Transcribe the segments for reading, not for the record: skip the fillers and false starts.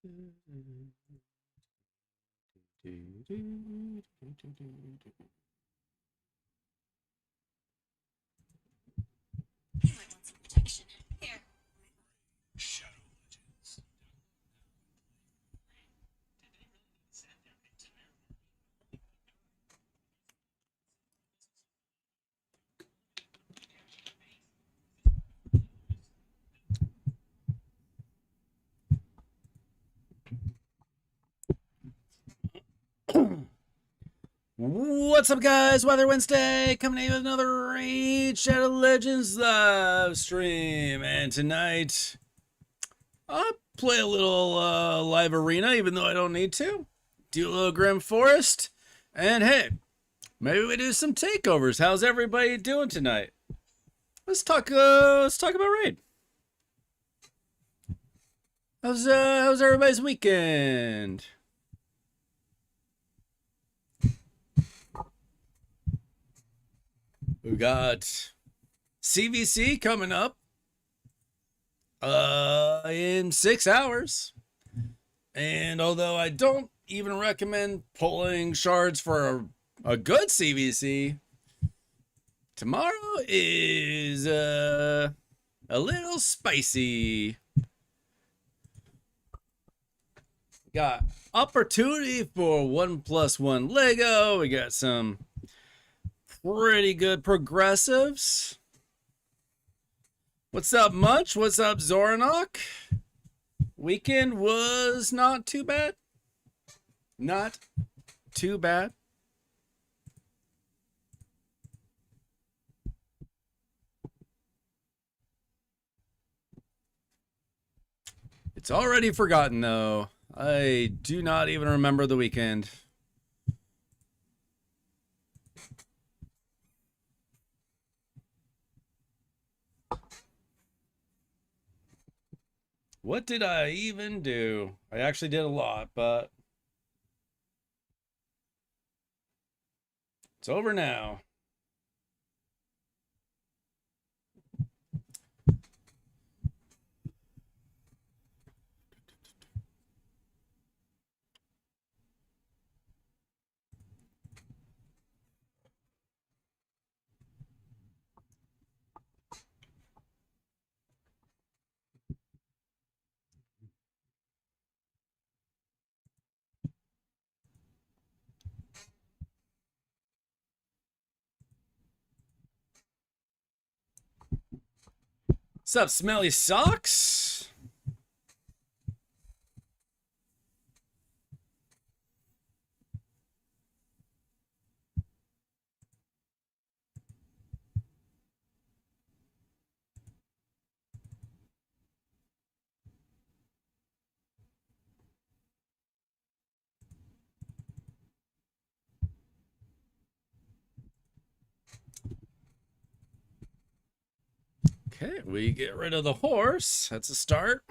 You might want some protection. Here. Shadow Legends. What's up, guys? Weather Wednesday coming in with another Raid Shadow Legends live stream. And tonight, I'll play a little live arena, even though I don't need to. Do a little Grim Forest. And hey, maybe we do some takeovers. How's everybody doing tonight? Let's talk about Raid. How's everybody's weekend? We got CVC coming up in 6 hours. And although I don't even recommend pulling shards for a good CVC, tomorrow is a little spicy. Got opportunity for 1+1 Lego. We got some pretty good progressives. What's up, Munch? What's up, Zoranok? Weekend was not too bad. Not too bad. It's already forgotten, though. I do not even remember the weekend. What did I even do? I actually did a lot, but it's over now. What's up, Smelly Socks? Okay, we get rid of the horse. That's a start.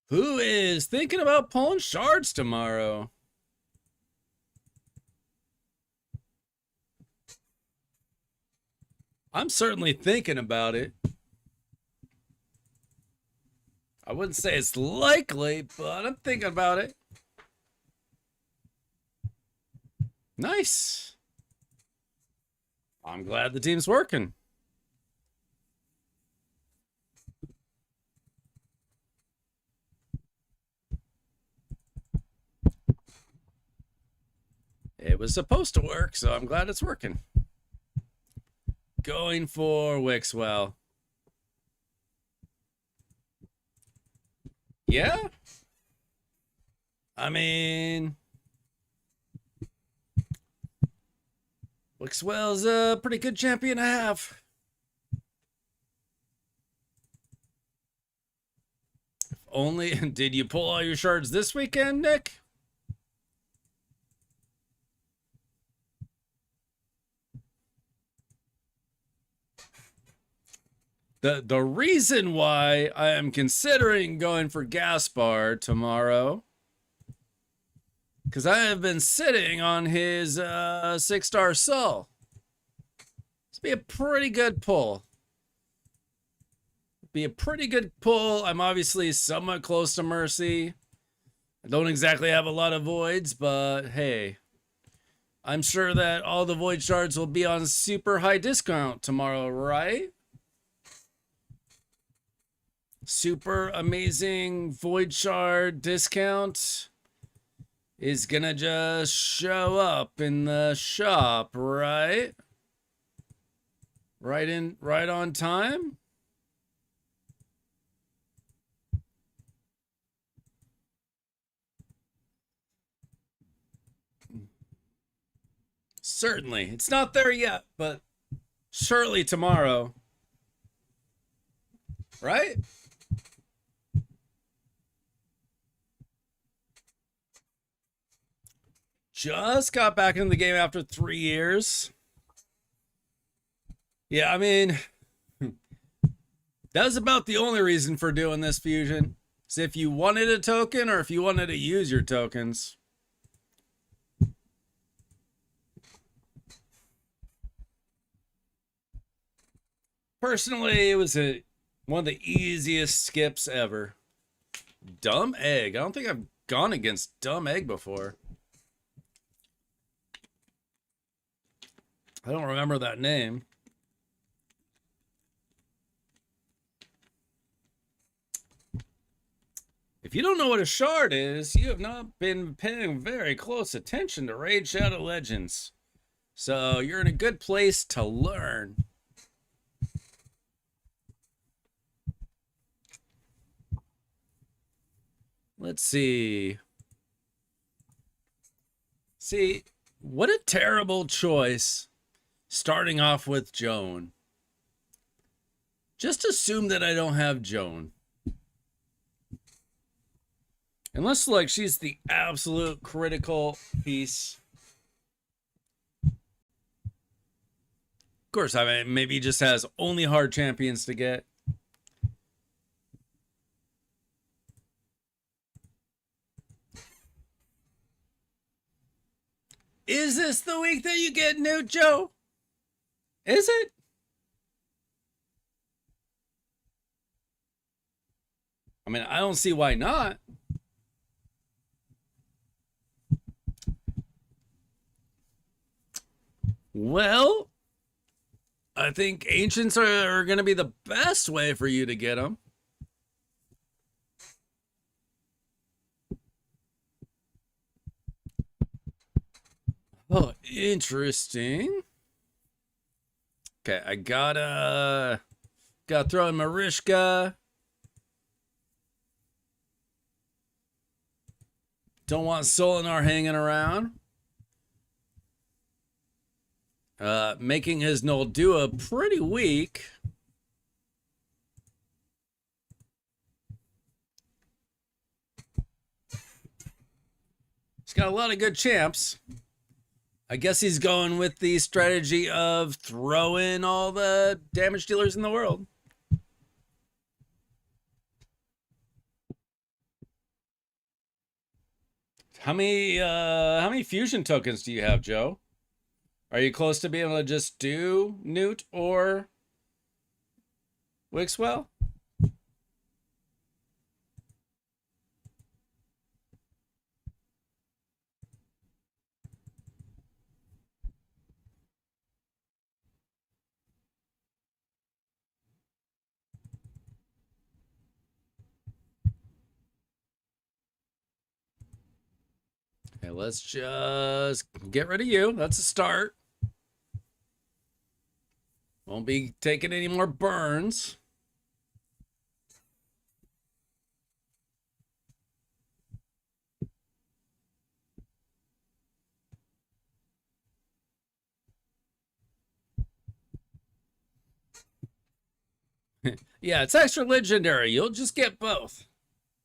Who is thinking about pulling shards tomorrow? I'm certainly thinking about it. I wouldn't say it's likely, but I'm thinking about it. Nice. I'm glad the team's working. It was supposed to work, so I'm glad it's working. Going for Wixwell. Yeah? I mean, Wixwell's a pretty good champion to have. If only, did you pull all your shards this weekend, Nick? The reason why I am considering going for Gaspar tomorrow Because I have been sitting on his 6-star soul. This be a pretty good pull. Be a pretty good pull. I'm obviously somewhat close to Mercy. I don't exactly have a lot of voids, but hey, I'm sure that all the void shards will be on super high discount tomorrow, right? Super amazing void shard discount is gonna just show up in the shop, right? Right on time. Certainly. It's not there yet, but surely tomorrow. Right? Just got back into the game after 3 years. Yeah, I mean, that was about the only reason for doing this fusion. Is if you wanted a token or if you wanted to use your tokens. Personally, it was one of the easiest skips ever. Dumb Egg. I don't think I've gone against Dumb Egg before. I don't remember that name. If you don't know what a shard is, you have not been paying very close attention to Raid Shadow Legends. So you're in a good place to learn. Let's see. See, what a terrible choice starting off with Joan. Just assume that I don't have Joan. Unless, like, she's the absolute critical piece. Of course, I mean, maybe he just has only hard champions to get. Is this the week that you get Newt, Joe? Is it? I mean, I don't see why not. Well, I think Ancients are going to be the best way for you to get them. Oh, interesting. Okay, I gotta throw in Marishka. Don't want Solinar hanging around. Making his Noldua pretty weak. He's got a lot of good champs. I guess he's going with the strategy of throw in all the damage dealers in the world. How many fusion tokens do you have, Joe? Are you close to being able to just do Newt or Wixwell? Okay, let's just get rid of you. That's a start. Won't be taking any more burns. Yeah, it's extra legendary. You'll just get both.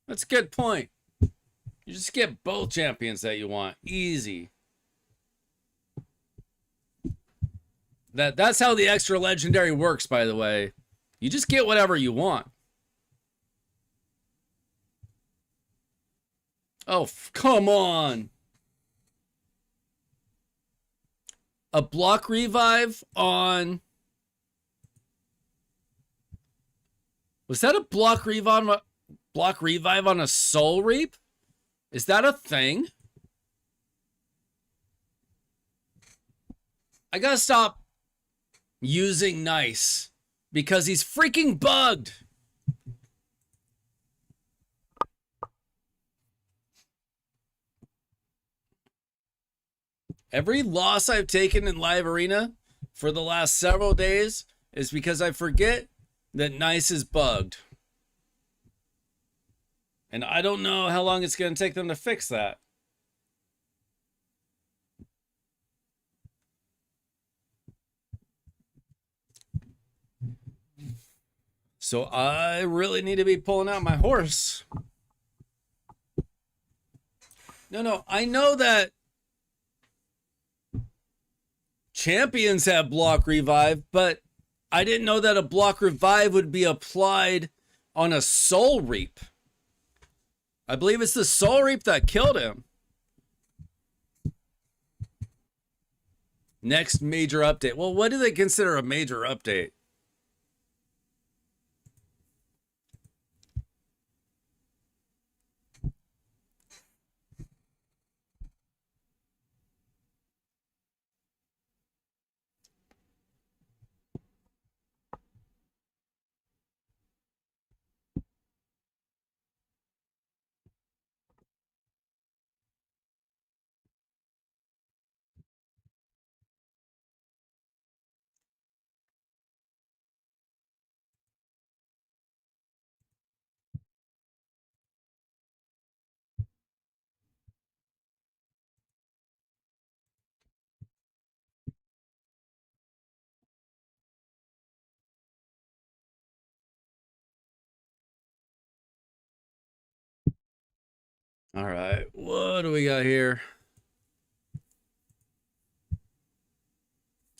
That's a good point. You just get both champions that you want. Easy. That's how the extra legendary works, by the way. You just get whatever you want. Oh, come on. a block revive on... Was that a block revive on a Soul Reap? Is that a thing? I gotta stop using Nice because he's freaking bugged. Every loss I've taken in Live Arena for the last several days is because I forget that Nice is bugged. And I don't know how long it's going to take them to fix that. So I really need to be pulling out my horse. No, I know that champions have block revive, but I didn't know that a block revive would be applied on a Soul Reap. I believe it's the Soul Reap that killed him. Next major update. Well, what do they consider a major update? All right, what do we got here?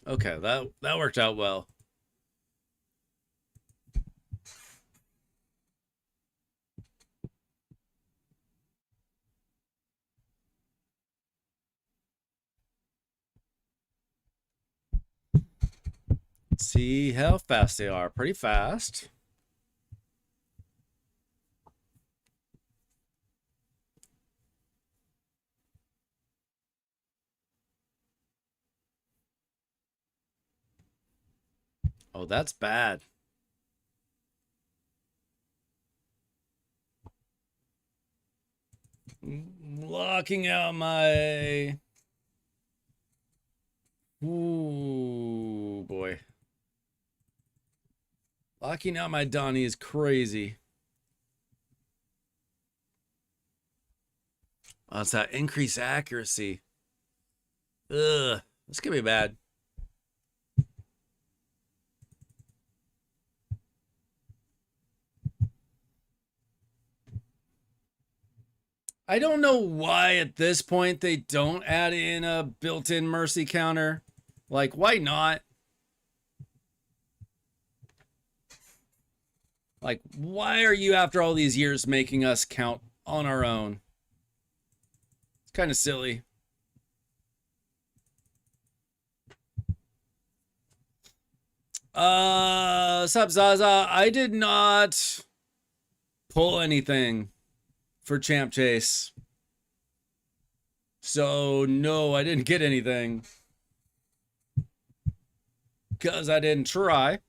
Okay, that worked out well. Let's see how fast they are. Pretty fast. Oh, that's bad. Locking out my... Ooh, boy. Locking out my Donnie is crazy. Oh, it's that increased accuracy. Ugh, this could be bad. I don't know why at this point they don't add in a built-in mercy counter. Like, why not? Like, why are you after all these years making us count on our own? It's kind of silly. Sup Zaza, I did not pull anything for Champ Chase. So, no, I didn't get anything. Because I didn't try.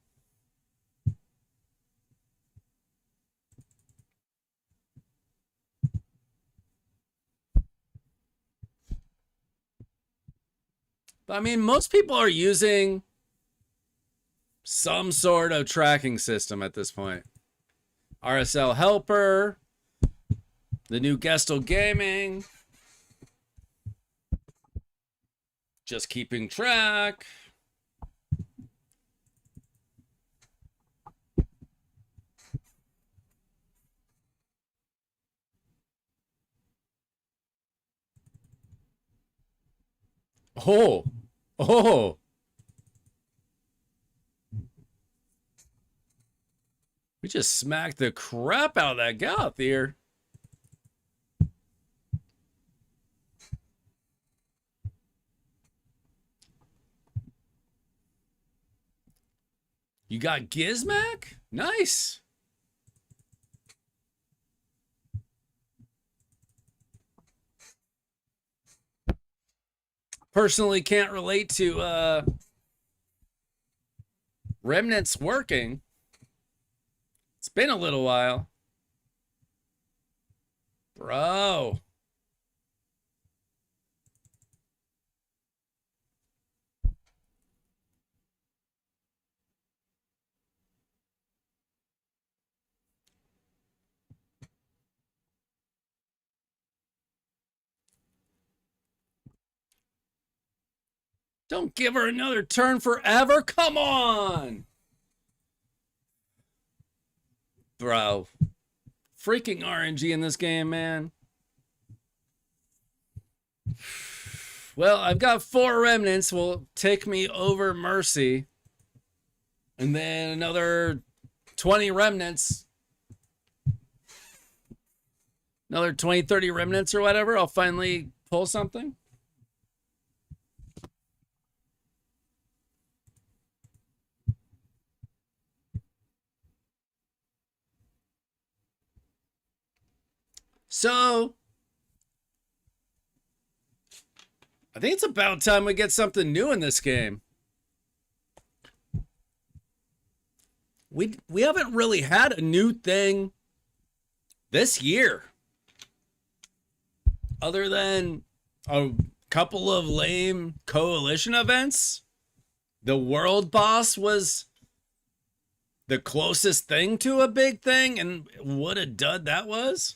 But, I mean, most people are using some sort of tracking system at this point. RSL Helper, the new Gestel Gaming, just keeping track. Oh. We just smacked the crap out of that Gallop here. You got Gizmac? Nice. Personally can't relate to Remnants working. It's been a little while. Bro. Don't give her another turn forever. Come on. Bro. Freaking RNG in this game, man. Well, I've got 4 remnants. Will take me over Mercy. And then another 20 remnants. Another 20, 30 remnants or whatever. I'll finally pull something. So, I think it's about time we get something new in this game. We haven't really had a new thing this year. Other than a couple of lame coalition events. The world boss was the closest thing to a big thing, and what a dud that was.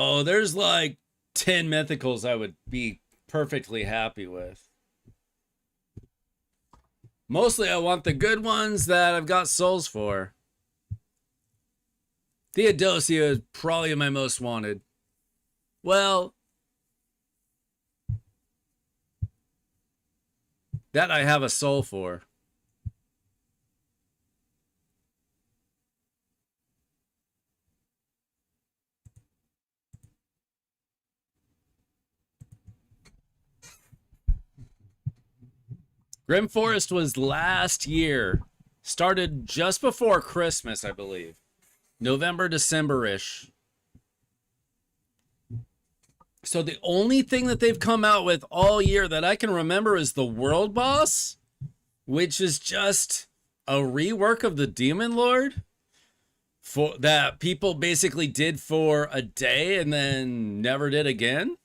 Oh, there's like 10 mythicals I would be perfectly happy with. Mostly I want the good ones that I've got souls for. Theodosia is probably my most wanted. Well, that I have a soul for. Grim Forest was last year. Started just before Christmas, I believe. November, December-ish. So the only thing that they've come out with all year that I can remember is the World Boss, which is just a rework of the Demon Lord for that people basically did for a day and then never did again.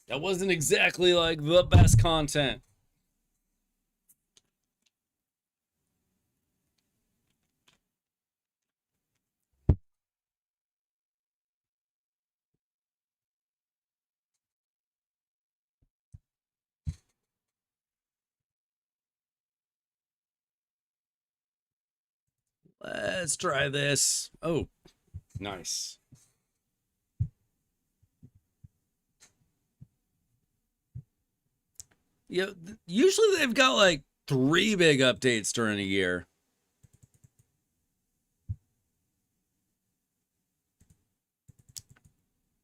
That wasn't exactly like the best content. Let's try this. Oh, nice. Yeah, usually they've got like 3 big updates during a year.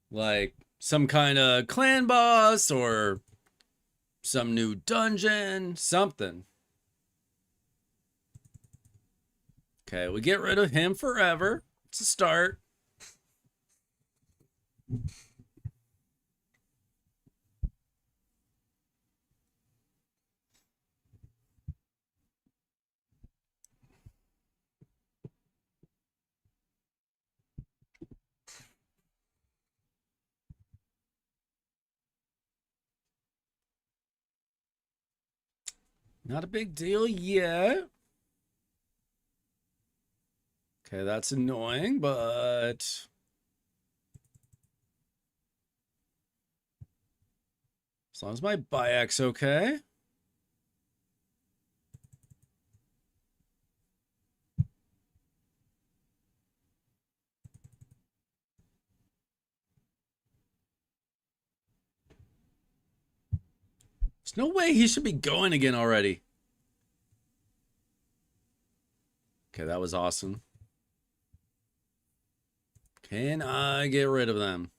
Like some kind of clan boss or some new dungeon, something. Okay, we get rid of him forever. It's a start. Not a big deal yet. Okay, that's annoying, but as long as my Bayek's okay. There's no way he should be going again already. Okay, that was awesome. Can I get rid of them?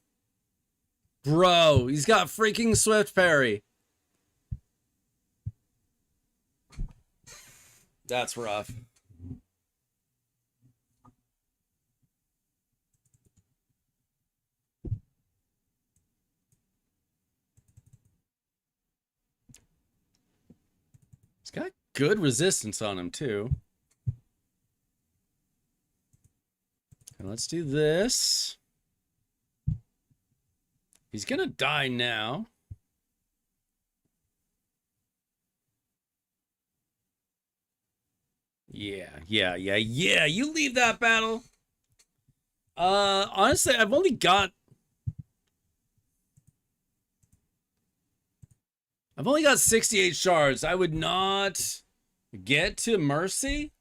Bro, he's got freaking Swift Parry. That's rough. He's got good resistance on him, too. And let's do this. He's gonna die now. Yeah. You leave that battle. Honestly, I've only got 68 shards. I would not get to Mercy.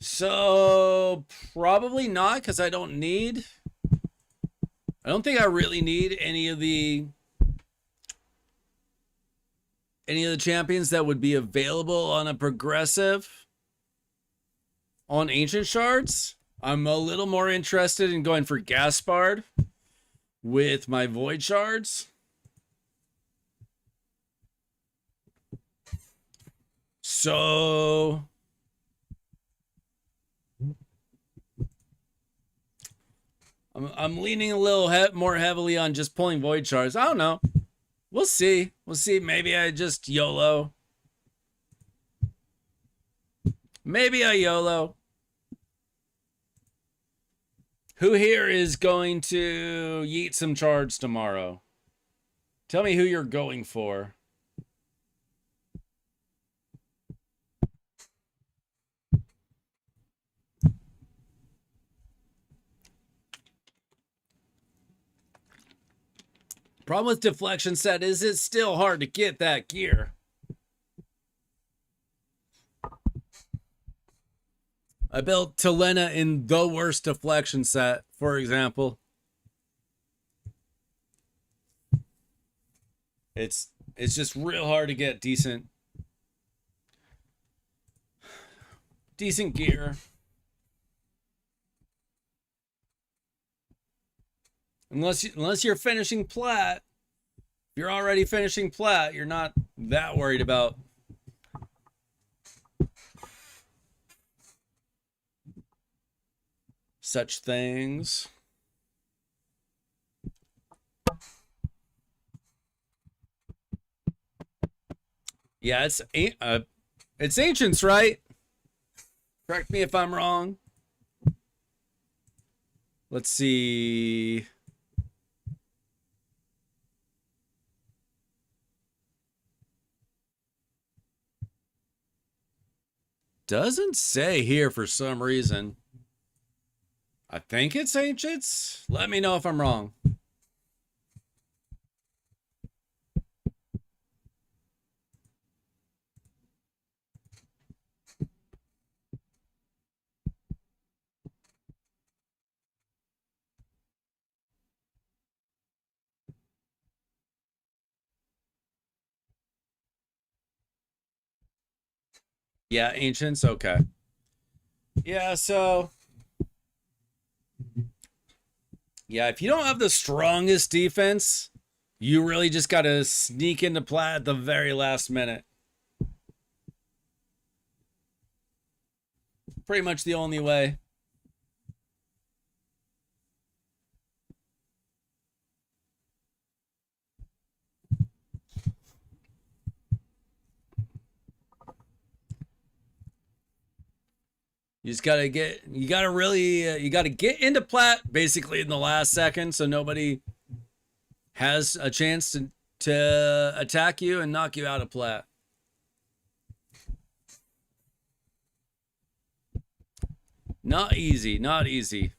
So probably not, because I don't think I really need any of the champions that would be available on a progressive on ancient shards. I'm a little more interested in going for Gaspard with my void shards. So I'm leaning a little more heavily on just pulling void shards. I don't know. We'll see. Maybe I just YOLO. Maybe I YOLO. Who here is going to yeet some shards tomorrow? Tell me who you're going for. Problem with deflection set is it's still hard to get that gear. I built Telena in the worst deflection set, for example. It's just real hard to get decent gear. Unless you're finishing plat. If you're already finishing plat, you're not that worried about such things. Yeah, it's ancients, right? Correct me if I'm wrong. Let's see. Doesn't say here for some reason. I think it's ancients. Let me know if I'm wrong. Yeah, ancients. Okay. Yeah, so yeah, if you don't have the strongest defense, you really just got to sneak into plat at the very last minute. Pretty much the only way. You just gotta get into plat basically in the last second, so nobody has a chance to attack you and knock you out of plat. Not easy, not easy.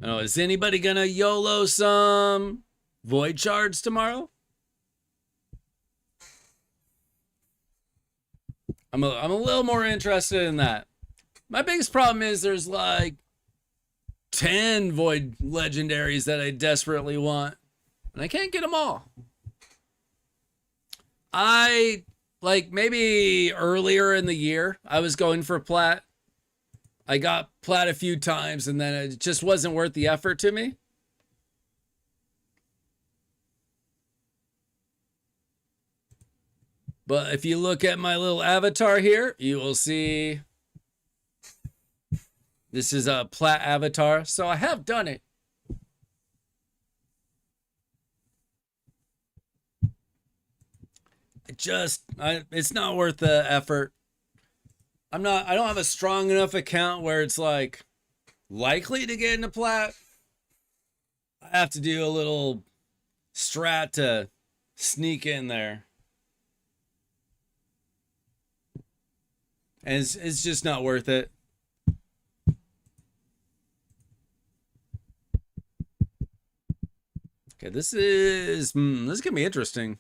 Oh, is anybody gonna YOLO some void shards tomorrow? I'm a little more interested in that. My biggest problem is there's like 10 void legendaries that I desperately want, and I can't get them all. I, like, maybe earlier in the year, I was going for plat. I got plat a few times, and then it just wasn't worth the effort to me. But if you look at my little avatar here, you will see this is a plat avatar. So I have done it. It's not worth the effort. I don't have a strong enough account where it's like likely to get into plat. I have to do a little strat to sneak in there. And it's just not worth it. Okay, this is gonna be interesting.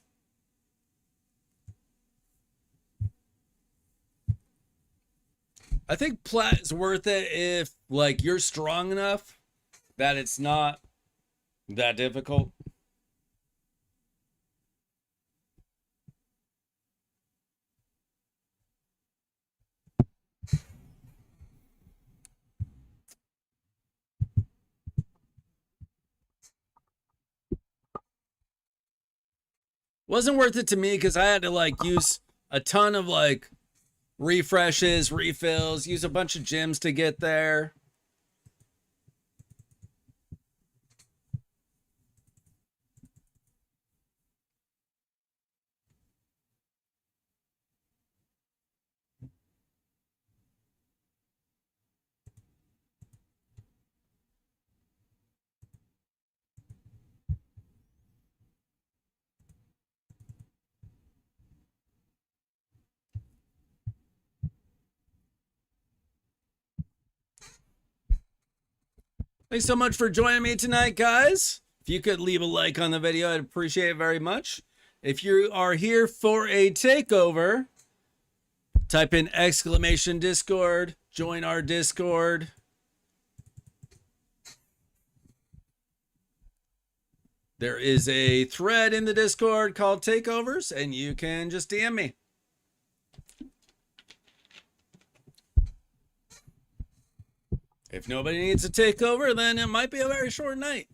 I think plat is worth it if, like, you're strong enough that it's not that difficult. Wasn't worth it to me because I had to, like, use a ton of, like, refreshes, refills, use a bunch of gems to get there. Thanks so much for joining me tonight, guys. If you could leave a like on the video, I'd appreciate it very much. If you are here for a takeover, type in exclamation Discord, join our Discord. There is a thread in the Discord called Takeovers, and you can just DM me. If nobody needs a takeover, then it might be a very short night.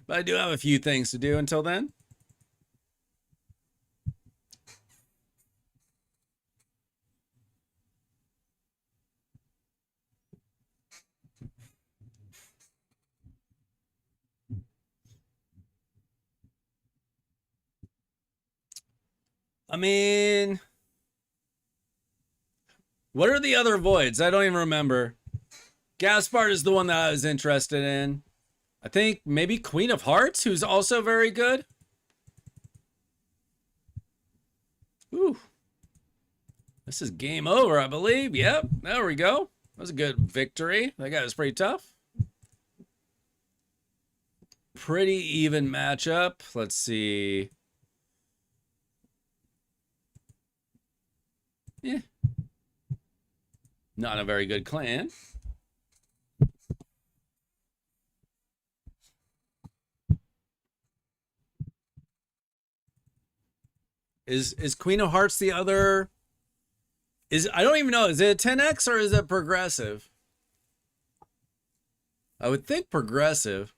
But I do have a few things to do until then. I mean, what are the other voids? I don't even remember. Gaspard is the one that I was interested in. I think maybe Queen of Hearts, who's also very good. Ooh. This is game over, I believe. Yep, there we go. That was a good victory. That guy was pretty tough. Pretty even matchup. Let's see. Yeah. Not a very good clan. Is Queen of Hearts the other? I don't even know. Is it a 10x or is it progressive? I would think progressive.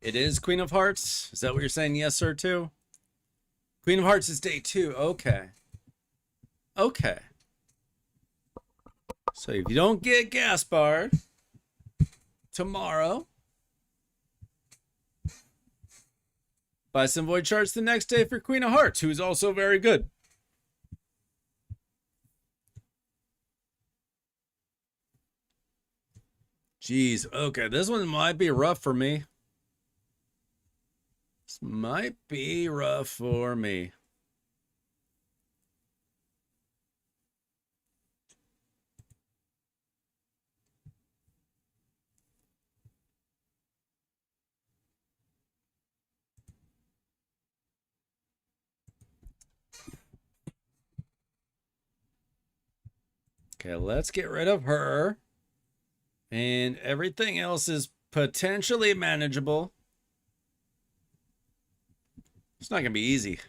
It is Queen of Hearts. Is that what you're saying? Yes, sir, too? Queen of Hearts is day 2. Okay. Okay. So if you don't get Gaspard tomorrow, buy some void charts the next day for Queen of Hearts, who's also very good. Jeez. Okay, this one might be rough for me. might be rough for me. Okay, let's get rid of her. And everything else is potentially manageable. It's not going to be easy.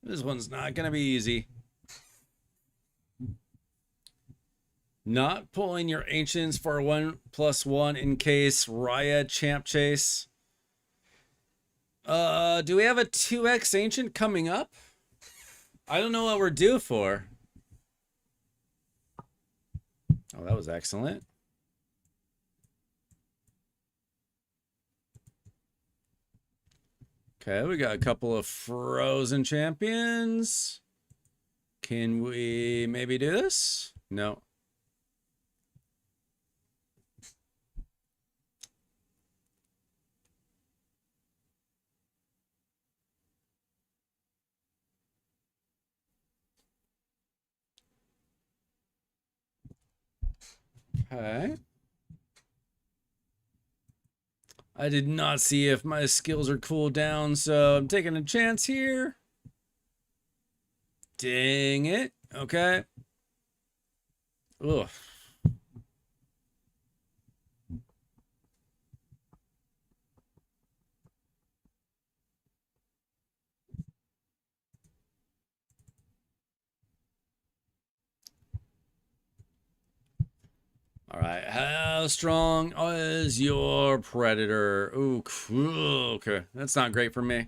This one's not going to be easy. Not pulling your ancients for 1+1 in case Raya champ chase. Do we have a 2x ancient coming up? I don't know what we're due for. Oh, that was excellent. Okay, we got a couple of frozen champions. Can we maybe do this? No. Okay. I did not see if my skills are cooled down, so I'm taking a chance here. Dang it. Okay. Ugh. All right. How strong is your predator? Ooh, cool. Okay. That's not great for me.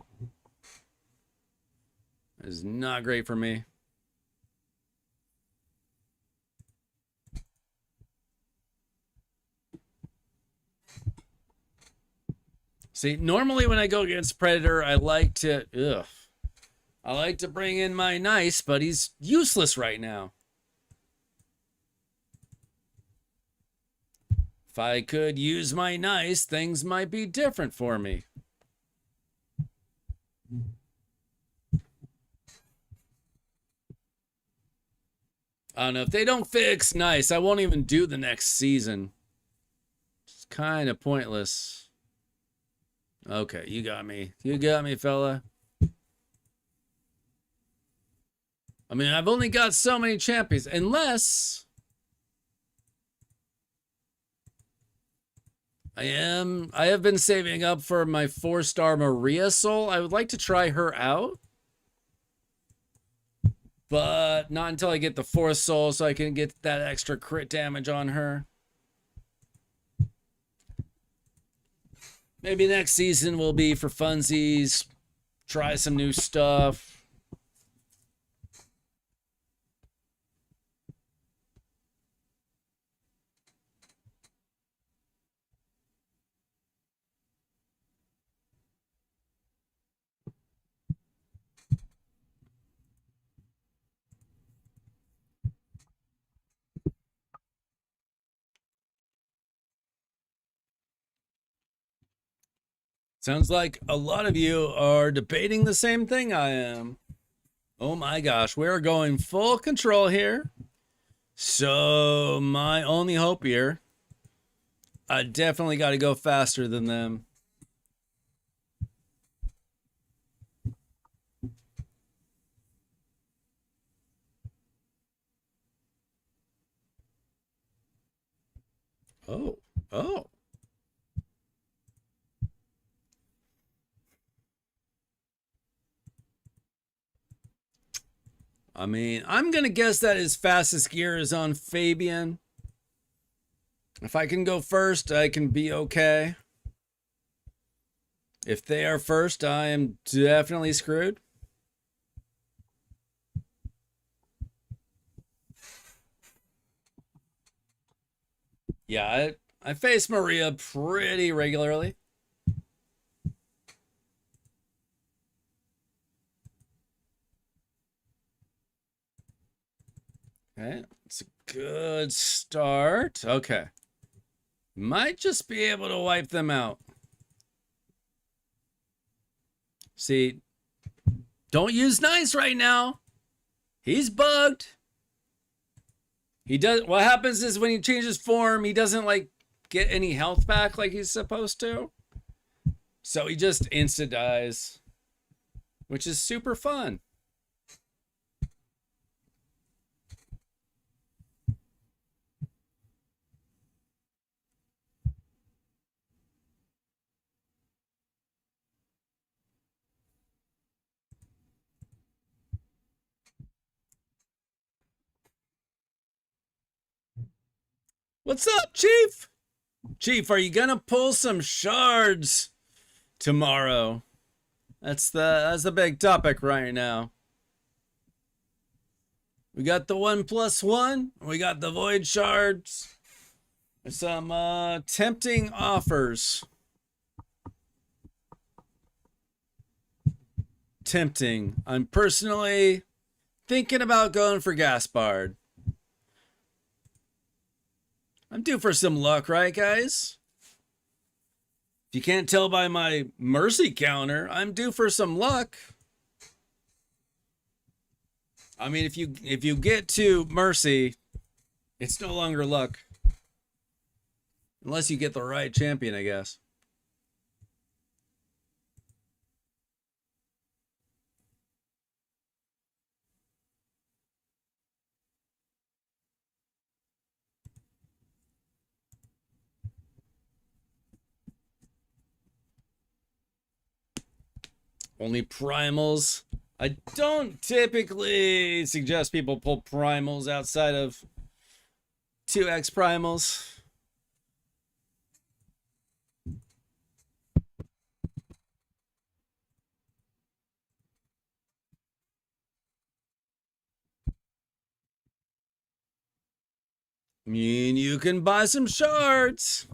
That is not great for me. See, normally when I go against Predator, I like to bring in my nice, but he's useless right now. If I could use my nice, things might be different for me. I don't know. If they don't fix nice, I won't even do the next season. It's kind of pointless. Okay, you got me. You got me, fella. I mean, I've only got so many champions. Unless I have been saving up for my 4-star Maria soul. I would like to try her out. But not until I get the 4th soul so I can get that extra crit damage on her. Maybe next season will be for funsies. Try some new stuff. Sounds like a lot of you are debating the same thing I am. Oh my gosh, we're going full control here. So my only hope here, I definitely got to go faster than them. Oh. I mean, I'm going to guess that his fastest gear is on Fabian. If I can go first, I can be okay. If they are first, I am definitely screwed. Yeah, I face Maria pretty regularly. Okay, it's a good start. Okay. Might just be able to wipe them out. See, don't use nice right now. He's bugged. He does. What happens is when he changes form, he doesn't like get any health back like he's supposed to. So he just insta dies, which is super fun. What's up, Chief? Chief, are you gonna pull some shards tomorrow? That's the big topic right now. We got the 1+1. We got the void shards. There's some tempting offers. Tempting. I'm personally thinking about going for Gaspard. I'm due for some luck, right, guys? If you can't tell by my mercy counter, I'm due for some luck. I mean, if you get to mercy, it's no longer luck. Unless you get the right champion, I guess. Only primals. I don't typically suggest people pull primals outside of 2x primals. I mean, you can buy some shards.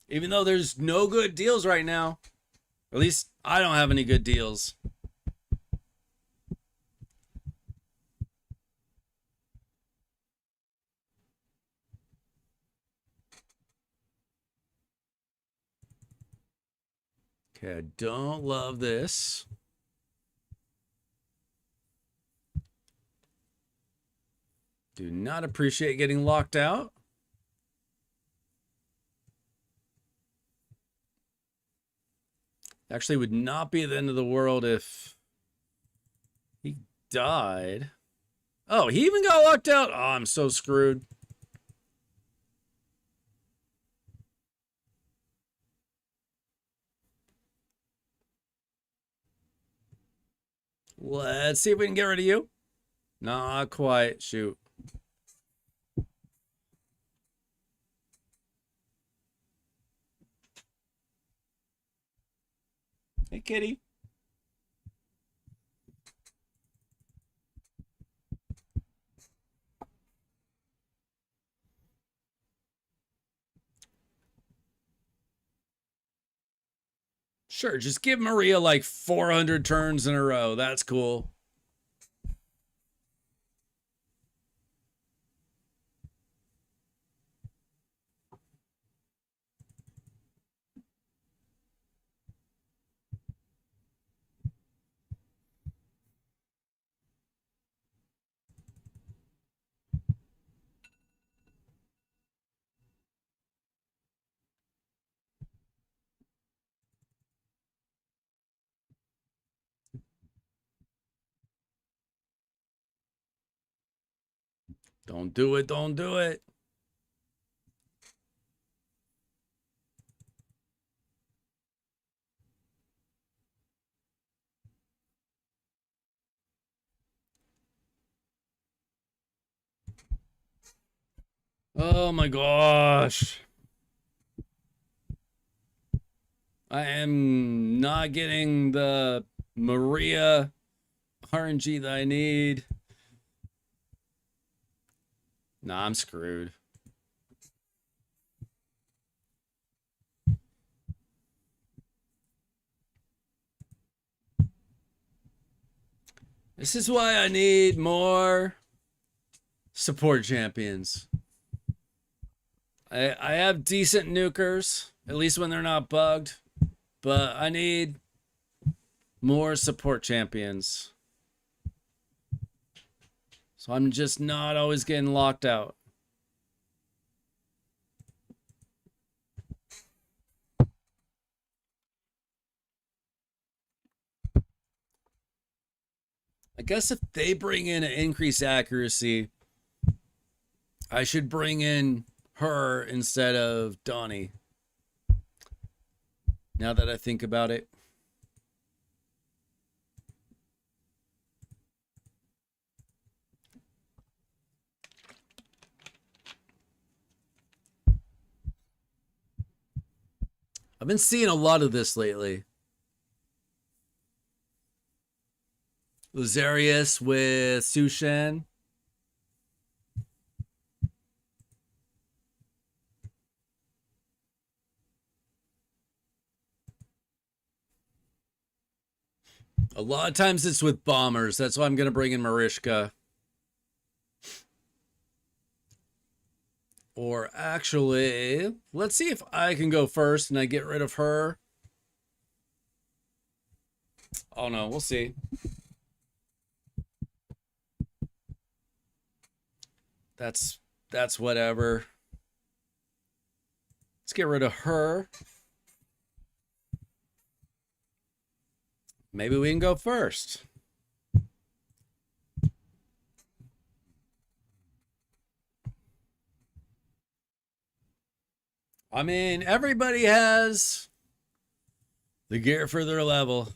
Even though there's no good deals right now. At least I don't have any good deals. Okay, I don't love this. Do not appreciate getting locked out. Actually, would not be the end of the world if he died. Oh, he even got locked out? Oh, I'm so screwed. Let's see if we can get rid of you. Not quite. Shoot. Hey, kitty. Sure, just give Maria like 400 turns in a row. That's cool. Don't do it. Don't do it. Oh my gosh. I am not getting the Maria RNG that I need. Nah, I'm screwed. This is why I need more support champions. I have decent nukers, at least when they're not bugged, but I need more support champions. So I'm just not always getting locked out. I guess if they bring in an increased accuracy, I should bring in her instead of Donnie. Now that I think about it. I've been seeing a lot of this lately. Lazarius with Sushan. A lot of times it's with bombers. That's why I'm going to bring in Marishka. Or actually, let's see if I can go first and I get rid of her. Oh no, we'll see. That's whatever. Let's get rid of her. Maybe we can go first. I mean, everybody has the gear for their level.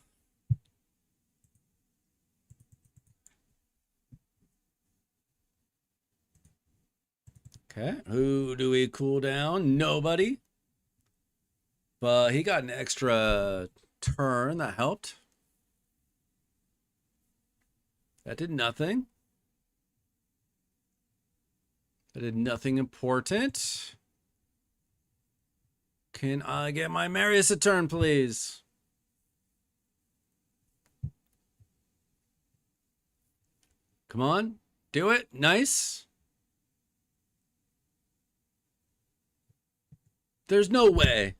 Okay, who do we cool down? Nobody. But he got an extra turn. That helped. That did nothing. That did nothing important. Can I get my Marius a turn, please? Come on. Do it. Nice. There's no way.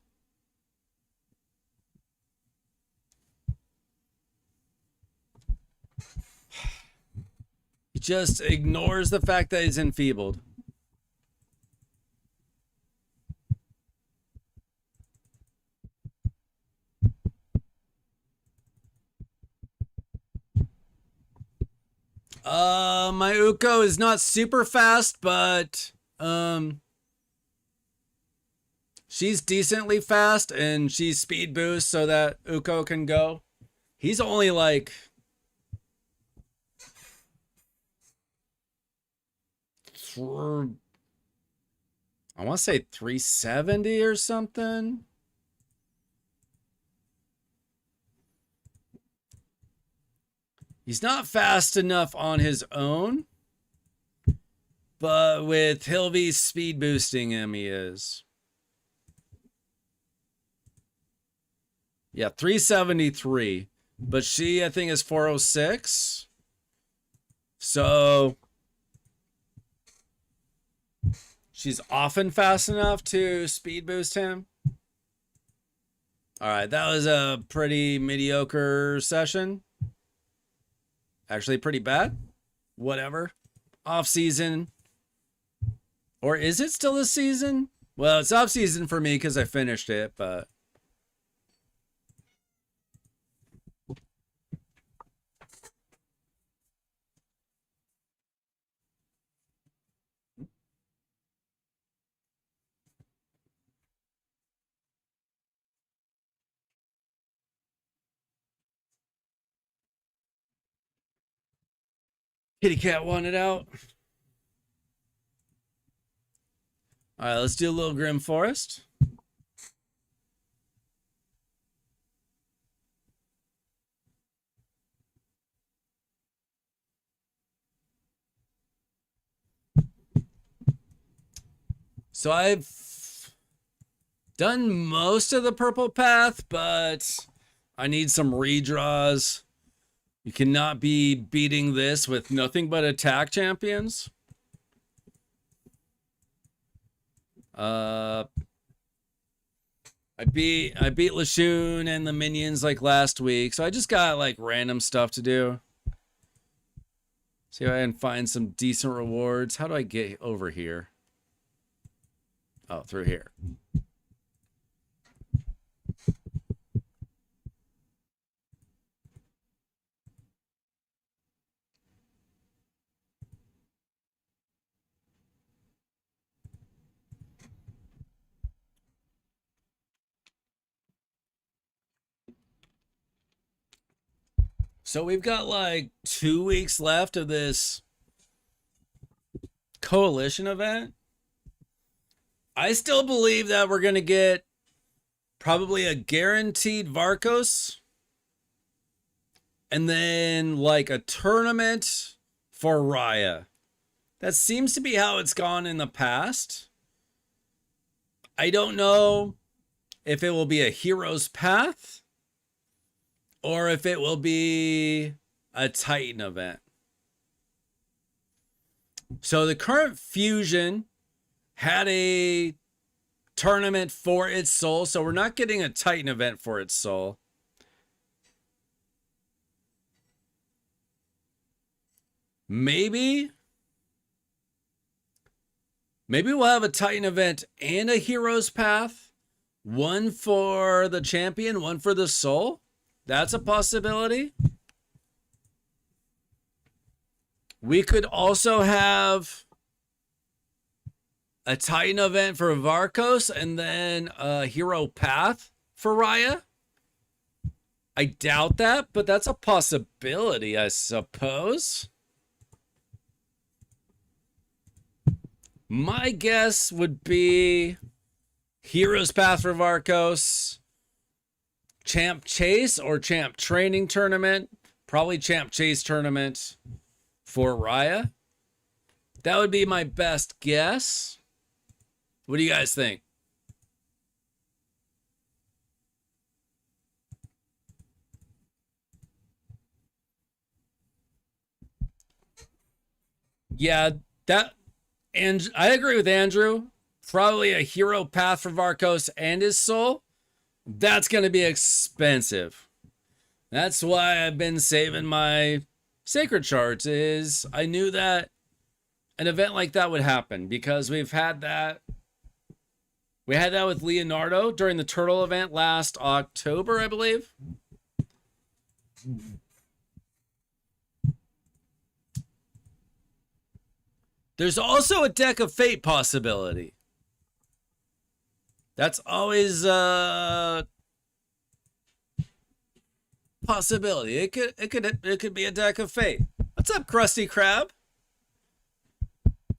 He just ignores the fact that he's enfeebled. My Uko is not super fast, but she's decently fast and she's speed boost so that Uko can go. He's only like I want to say 370 or something. He's not fast enough on his own, but with Hilvy speed boosting him, he is. Yeah, 373. But she, I think, is 406. So she's often fast enough to speed boost him. All right, that was a pretty mediocre session. Actually, pretty bad. Whatever. Off season. Or is it still a season? Well, it's off season for me because I finished it, but Kitty Cat wanted out. All right, let's do a little Grim Forest. So I've done most of the purple path, but I need some redraws. You cannot be beating this with nothing but attack champions. I beat Lashun and the minions like last week, so I just got like random stuff to do. See if I can find some decent rewards. How do I get over here? Oh, through here. So we've got like 2 weeks left of this coalition event. I still believe that we're going to get probably a guaranteed Varkos and then like a tournament for Raya. That seems to be how it's gone in the past. I don't know if it will be a hero's path or if it will be a Titan event. So the current fusion had a tournament for its soul, so we're not getting a Titan event for its soul. Maybe we'll have a Titan event and a hero's path. One for the champion, one for the soul. That's a possibility. We could also have a Titan event for Varkos and then a hero path for Raya. I doubt that, but that's a possibility, I suppose. My guess would be Heroes Path for Varkos, Champ Chase or Champ Training Tournament, probably Champ Chase Tournament for Raya. That would be my best guess. What do you guys think? Yeah, and I agree with Andrew. Probably a hero path for Varkos and his soul. That's going to be expensive. That's why I've been saving my sacred shards. Is I knew that an event like that would happen because we've had that. We had that with Leonardo during the turtle event last October, I believe. There's also a deck of fate possibility. That's always a possibility. It could be a deck of fate. What's up, Krusty Krab?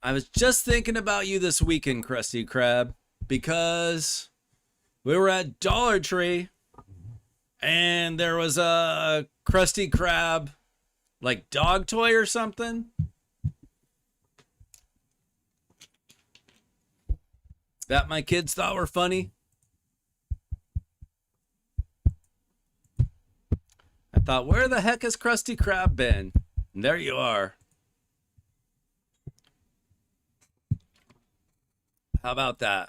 I was just thinking about you this weekend, Krusty Krab, because we were at Dollar Tree and there was a Krusty Krab like dog toy or something. That my kids thought were funny. I thought, where the heck has Krusty Krab been? And there you are. How about that?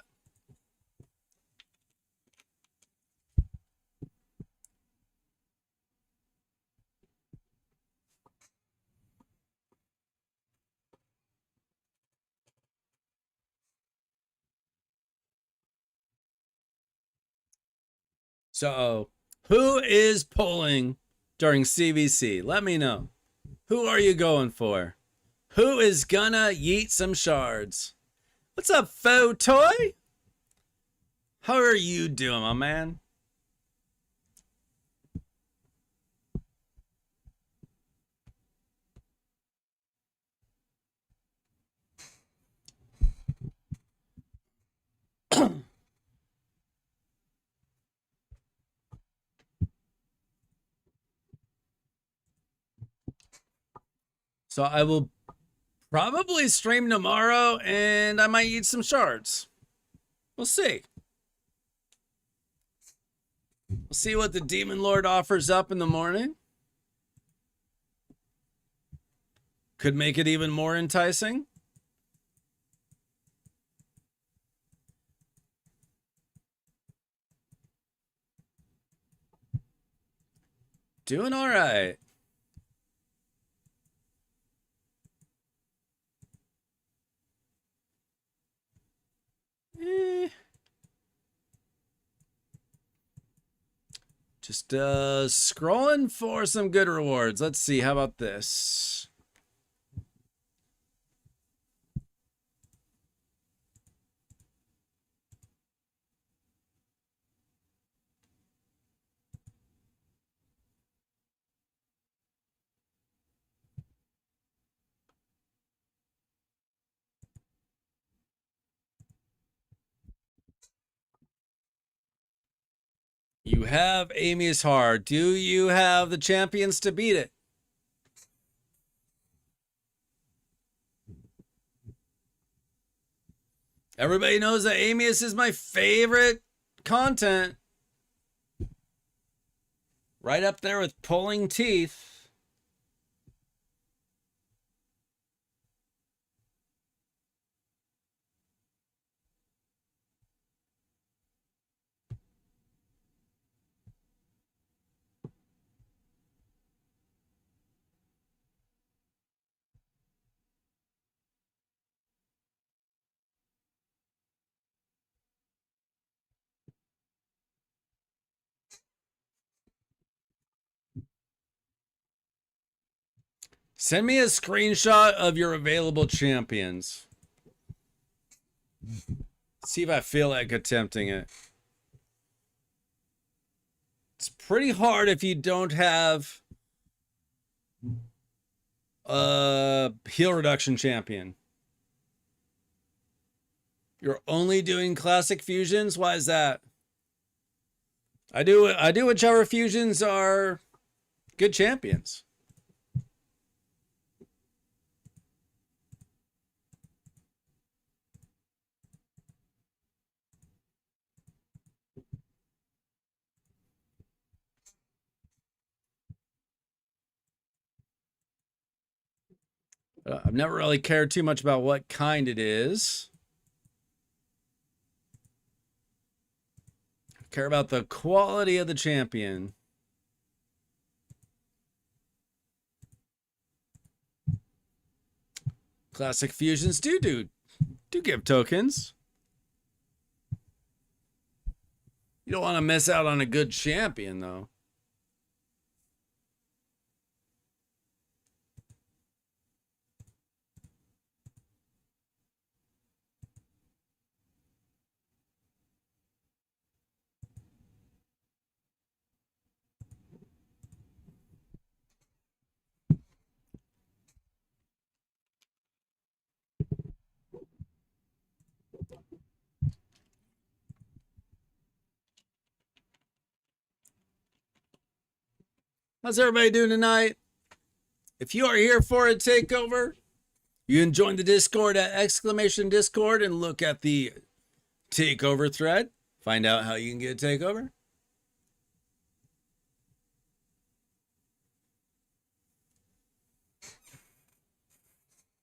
So, who is polling during CVC? Let me know. Who are you going for? Who is gonna yeet some shards? What's up, Faux Toy? How are you doing, my man? So I will probably stream tomorrow and I might eat some shards. We'll see. We'll see what the Demon Lord offers up in the morning. Could make it even more enticing. Doing all right. Eh. Just scrolling for some good rewards. Let's see. How about this? You have Amy's Hard. Do you have the champions to beat it? Everybody knows that Amius is my favorite content. Right up there with pulling teeth. Send me a screenshot of your available champions. See if I feel like attempting it. It's pretty hard if you don't have a heal reduction champion. You're only doing classic fusions? Why is that? I do whichever fusions are good champions. I've never really cared too much about what kind it is. I care about the quality of the champion. Classic fusions do give tokens. You don't want to miss out on a good champion, though. How's everybody doing tonight? If you are here for a takeover, you can join the Discord at !Discord and look at the takeover thread. Find out how you can get a takeover.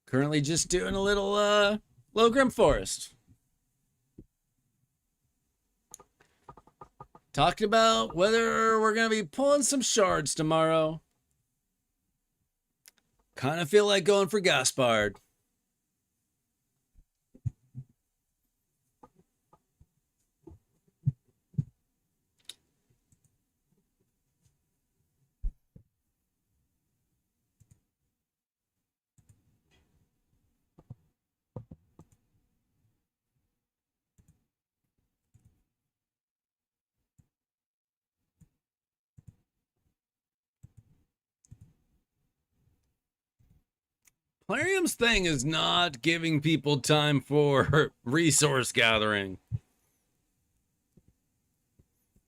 Currently just doing a little Lowgrim Forest. Talking about whether we're going to be pulling some shards tomorrow. Kind of feel like going for Gaspard. Plarium's thing is not giving people time for resource gathering.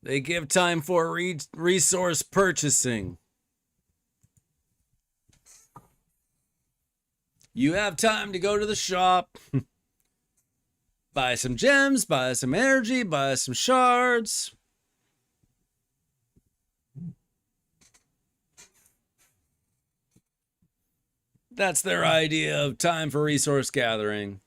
They give time for resource purchasing. You have time to go to the shop, buy some gems, buy some energy, buy some shards. That's their idea of time for resource gathering.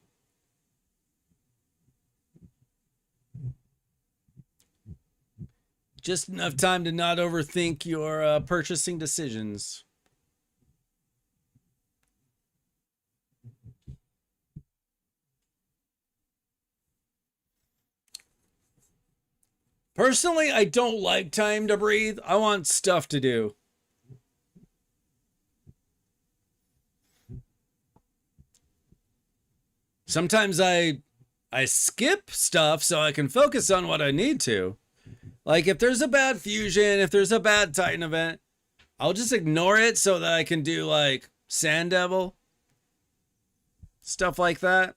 Just enough time to not overthink your purchasing decisions. Personally, I don't like time to breathe. I want stuff to do. Sometimes I skip stuff so I can focus on what I need to. Like if there's a bad fusion, if there's a bad Titan event, I'll just ignore it so that I can do like Sand Devil, stuff like that.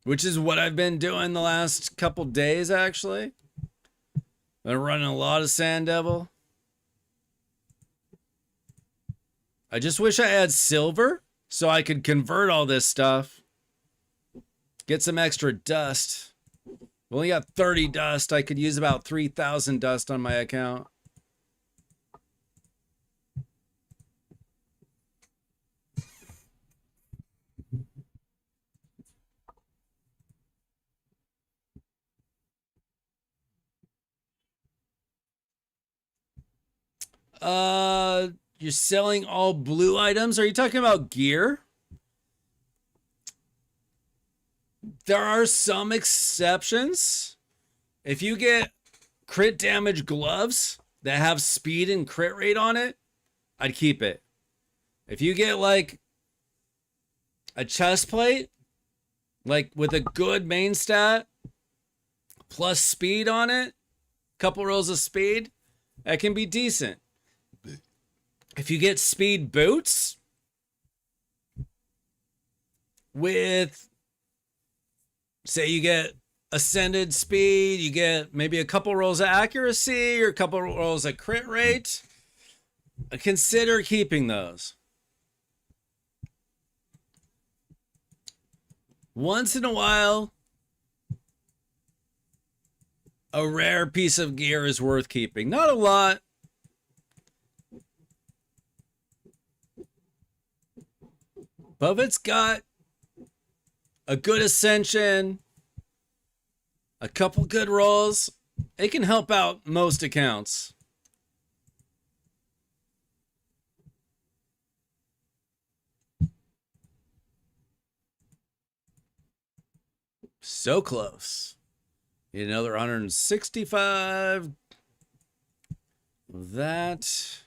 Which is what I've been doing the last couple days, actually. Been running a lot of Sand Devil. I just wish I had silver so I could convert all this stuff. Get some extra dust. We only got 30 dust. I could use about 3,000 dust on my account. You're selling all blue items? Are you talking about gear? There are some exceptions. If you get crit damage gloves that have speed and crit rate on it, I'd keep it. If you get like a chest plate, like with a good main stat plus speed on it, couple rolls of speed, that can be decent. If you get speed boots with, say you get ascended speed, you get maybe a couple rolls of accuracy or a couple rolls of crit rate, consider keeping those. Once in a while, a rare piece of gear is worth keeping. Not a lot. But if it's got a good ascension, a couple good rolls, it can help out most accounts. So close. Need another 165 of that.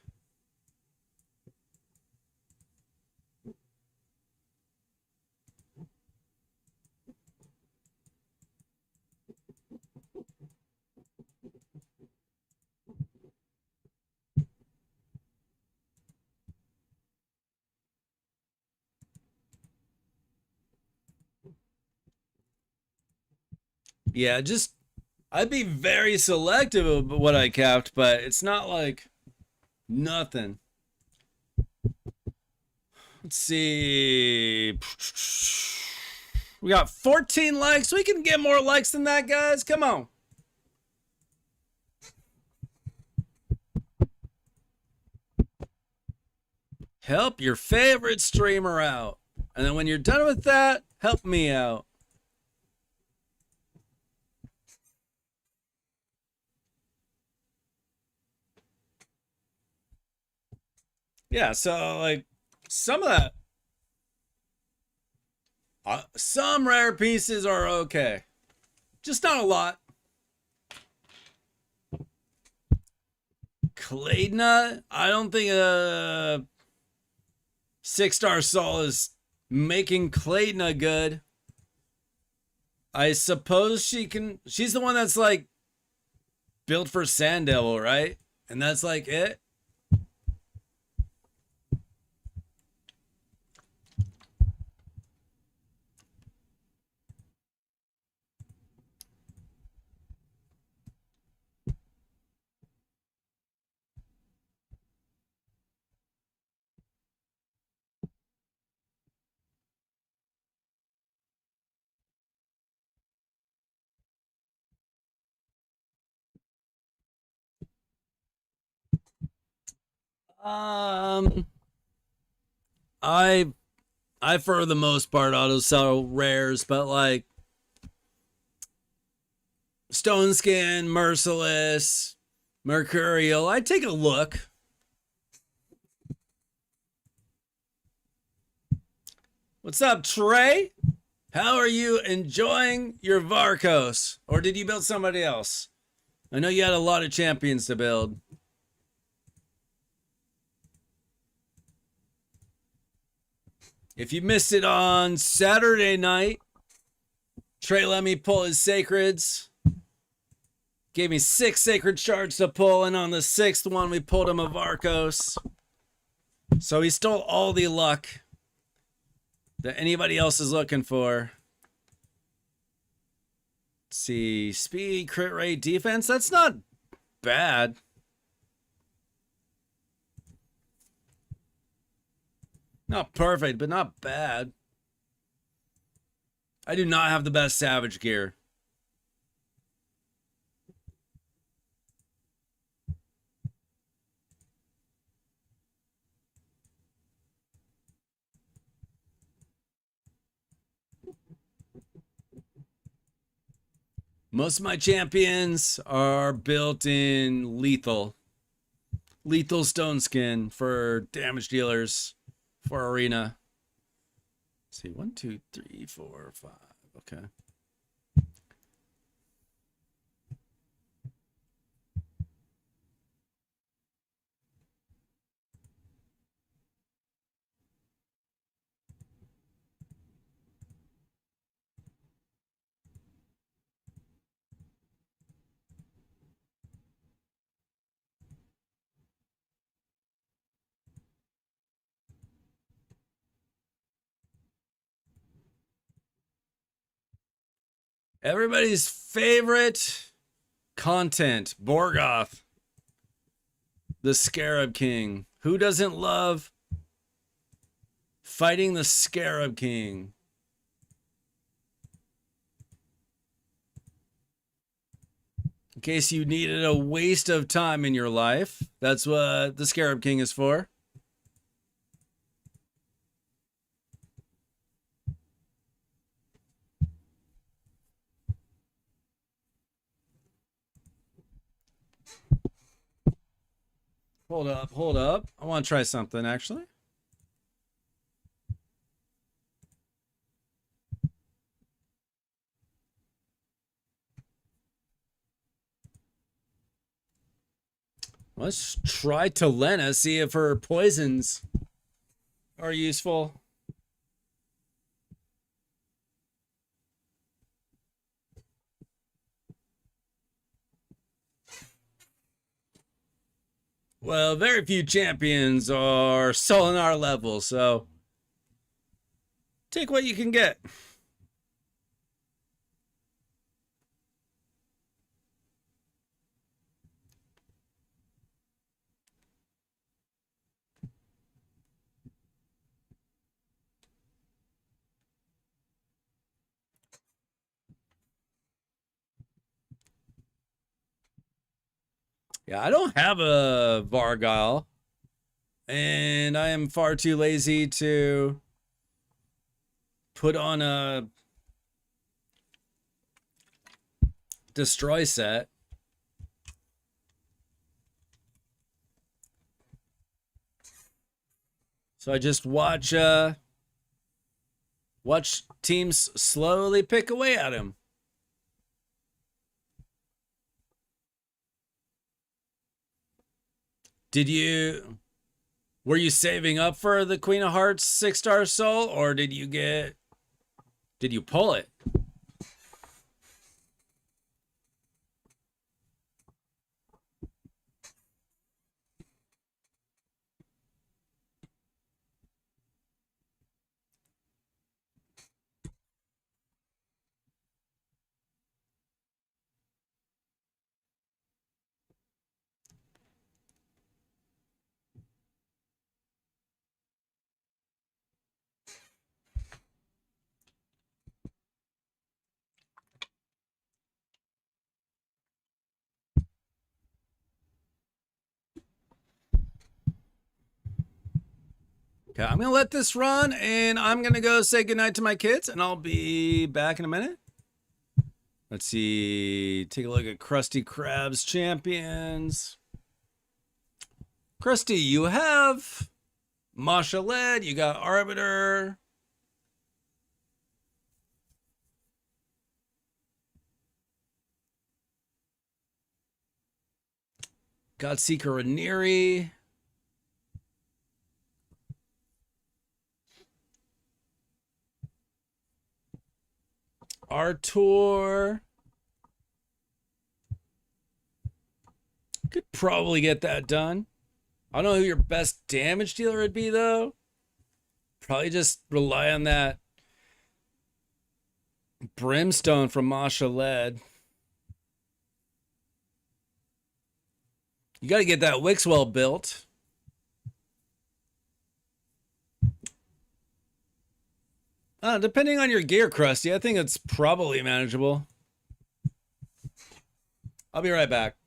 Yeah, just I'd be very selective of what I kept, but it's not like nothing. Let's see. We got 14 likes. We can get more likes than that, guys. Come on. Help your favorite streamer out. And then when you're done with that, help me out. Yeah, so like some of that, some rare pieces are okay, just not a lot. Claydna, I don't think a 6-star soul is making Claydna good. I suppose she's the one that's like built for Sand Devil, right? And that's like it. Um, I for the most part auto sell rares, but like Stone Skin, Merciless, Mercurial. I'd take a look. What's up, Trey? How are you enjoying your Varkos? Or did you build somebody else? I know you had a lot of champions to build. If you missed it on Saturday night, Trey let me pull his sacreds. Gave me 6 sacred shards to pull, and on the 6th one, we pulled him a Varkos. So he stole all the luck that anybody else is looking for. Let's see, speed, crit rate, defense. That's not bad. Not perfect, but not bad. I do not have the best Savage gear. Most of my champions are built in lethal. Lethal stone skin for damage dealers for arena. Let's see, 1, 2, 3, 4, 5. Okay. Everybody's favorite content, Borgoth, the Scarab King. Who doesn't love fighting the Scarab King? In case you needed a waste of time in your life, that's what the Scarab King is for. Hold up, hold up. I want to try something, actually. Let's try Talena, see if her poisons are useful. Well, very few champions are Solinar level, so take what you can get. Yeah, I don't have a Vargile, and I am far too lazy to put on a destroy set. So I just watch teams slowly pick away at him. Were you saving up for the Queen of Hearts 6-star soul, or did you pull it? Okay, I'm going to let this run, and I'm going to go say goodnight to my kids, and I'll be back in a minute. Let's see. Take a look at Krusty Krab's champions. Krusty, you have Masha Led. You got Arbiter. Godseeker Ranieri. Artur. Could probably get that done. I don't know who your best damage dealer would be, though. Probably just rely on that Brimstone from Masha Led. You got to get that Wixwell built. Depending on your gear, Krusty, I think it's probably manageable. I'll be right back.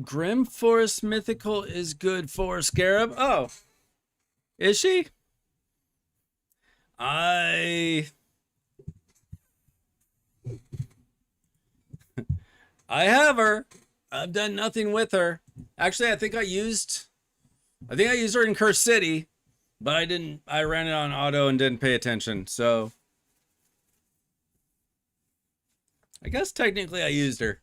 Grim Forest Mythical is good for Scarab. Oh, is she? I have her. I've done nothing with her. Actually, I think I used her in Curse City, but I ran it on auto and didn't pay attention. So I guess technically I used her.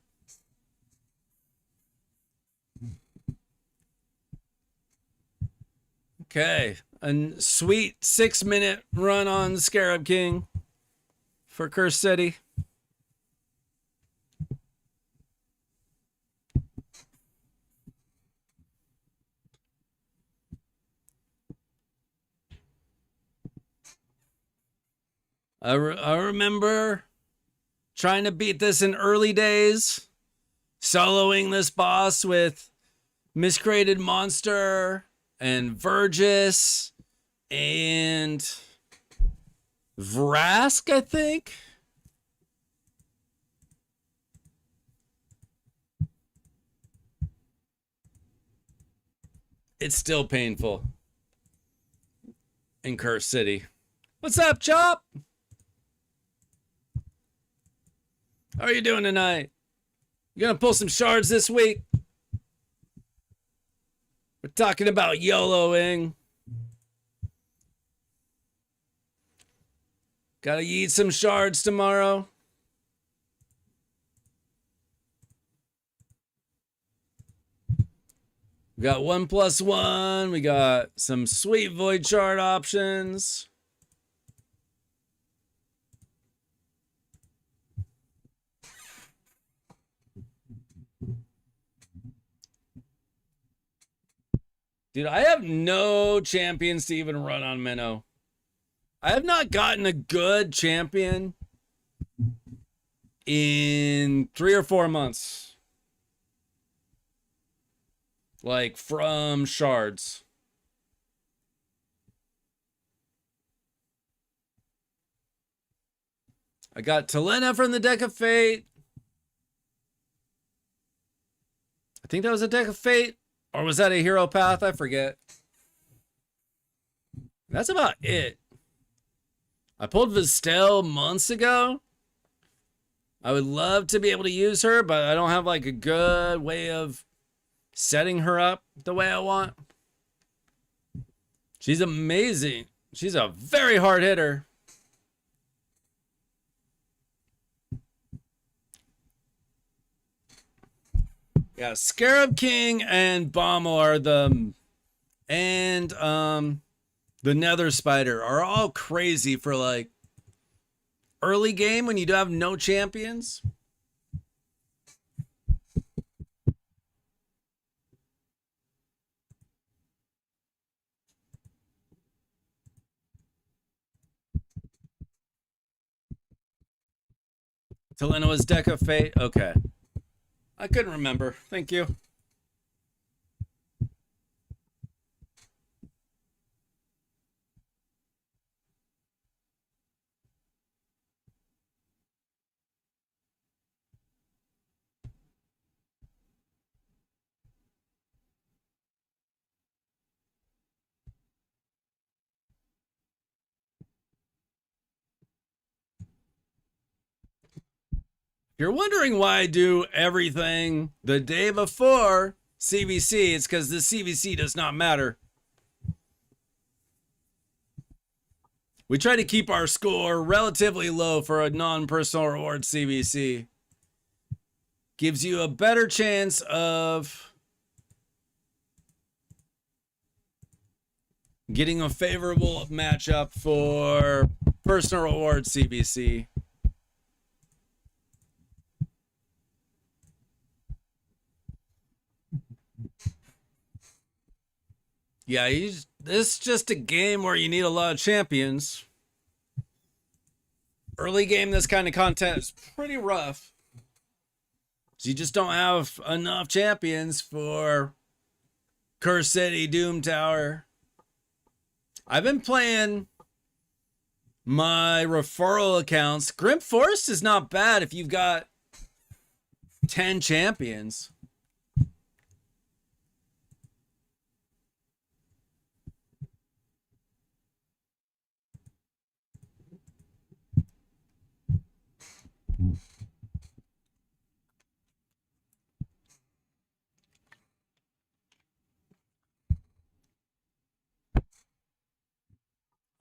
Okay, a sweet 6-minute run on Scarab King for Curse City. I remember trying to beat this in early days, soloing this boss with Miscreated Monster and Vergis and Vrask, I think. It's still painful in Curse City. What's up, Chop? How are you doing tonight? You gonna pull some shards this week? We're talking about YOLOing. Gotta eat some shards tomorrow. We got 1+1. We got some sweet void shard options. Dude, I have no champions to even run on Minnow. I have not gotten a good champion in 3 or 4 months. Like from shards. I got Talena from the Deck of Fate. I think that was a Deck of Fate. Or was that a Hero Path? I forget. That's about it. I pulled Vistel months ago. I would love to be able to use her, but I don't have like a good way of setting her up the way I want. She's amazing. She's a very hard hitter. Yeah, Scarab King and Bommel are the Nether Spider are all crazy for like early game when you do have no champions. Talena was Deck of Fate. Okay. I couldn't remember. Thank you. If you're wondering why I do everything the day before CVC, it's because the CVC does not matter. We try to keep our score relatively low for a non-personal reward CVC. Gives you a better chance of getting a favorable matchup for personal reward CVC. Yeah, this is just a game where you need a lot of champions. Early game, this kind of content is pretty rough. So you just don't have enough champions for Curse City, Doom Tower. I've been playing my referral accounts. Grim Forest is not bad if you've got 10 champions.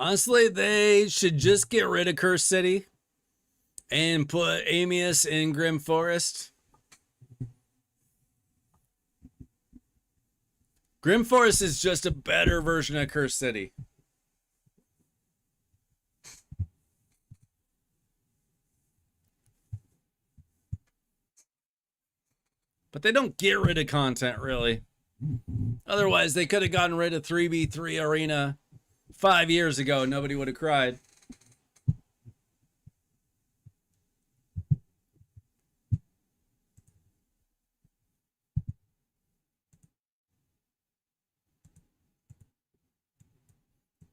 Honestly, they should just get rid of Curse City and put Amius in Grim Forest. Grim Forest is just a better version of Curse City. But they don't get rid of content, really. Otherwise, they could have gotten rid of 3v3 Arena 5 years ago. Nobody would have cried.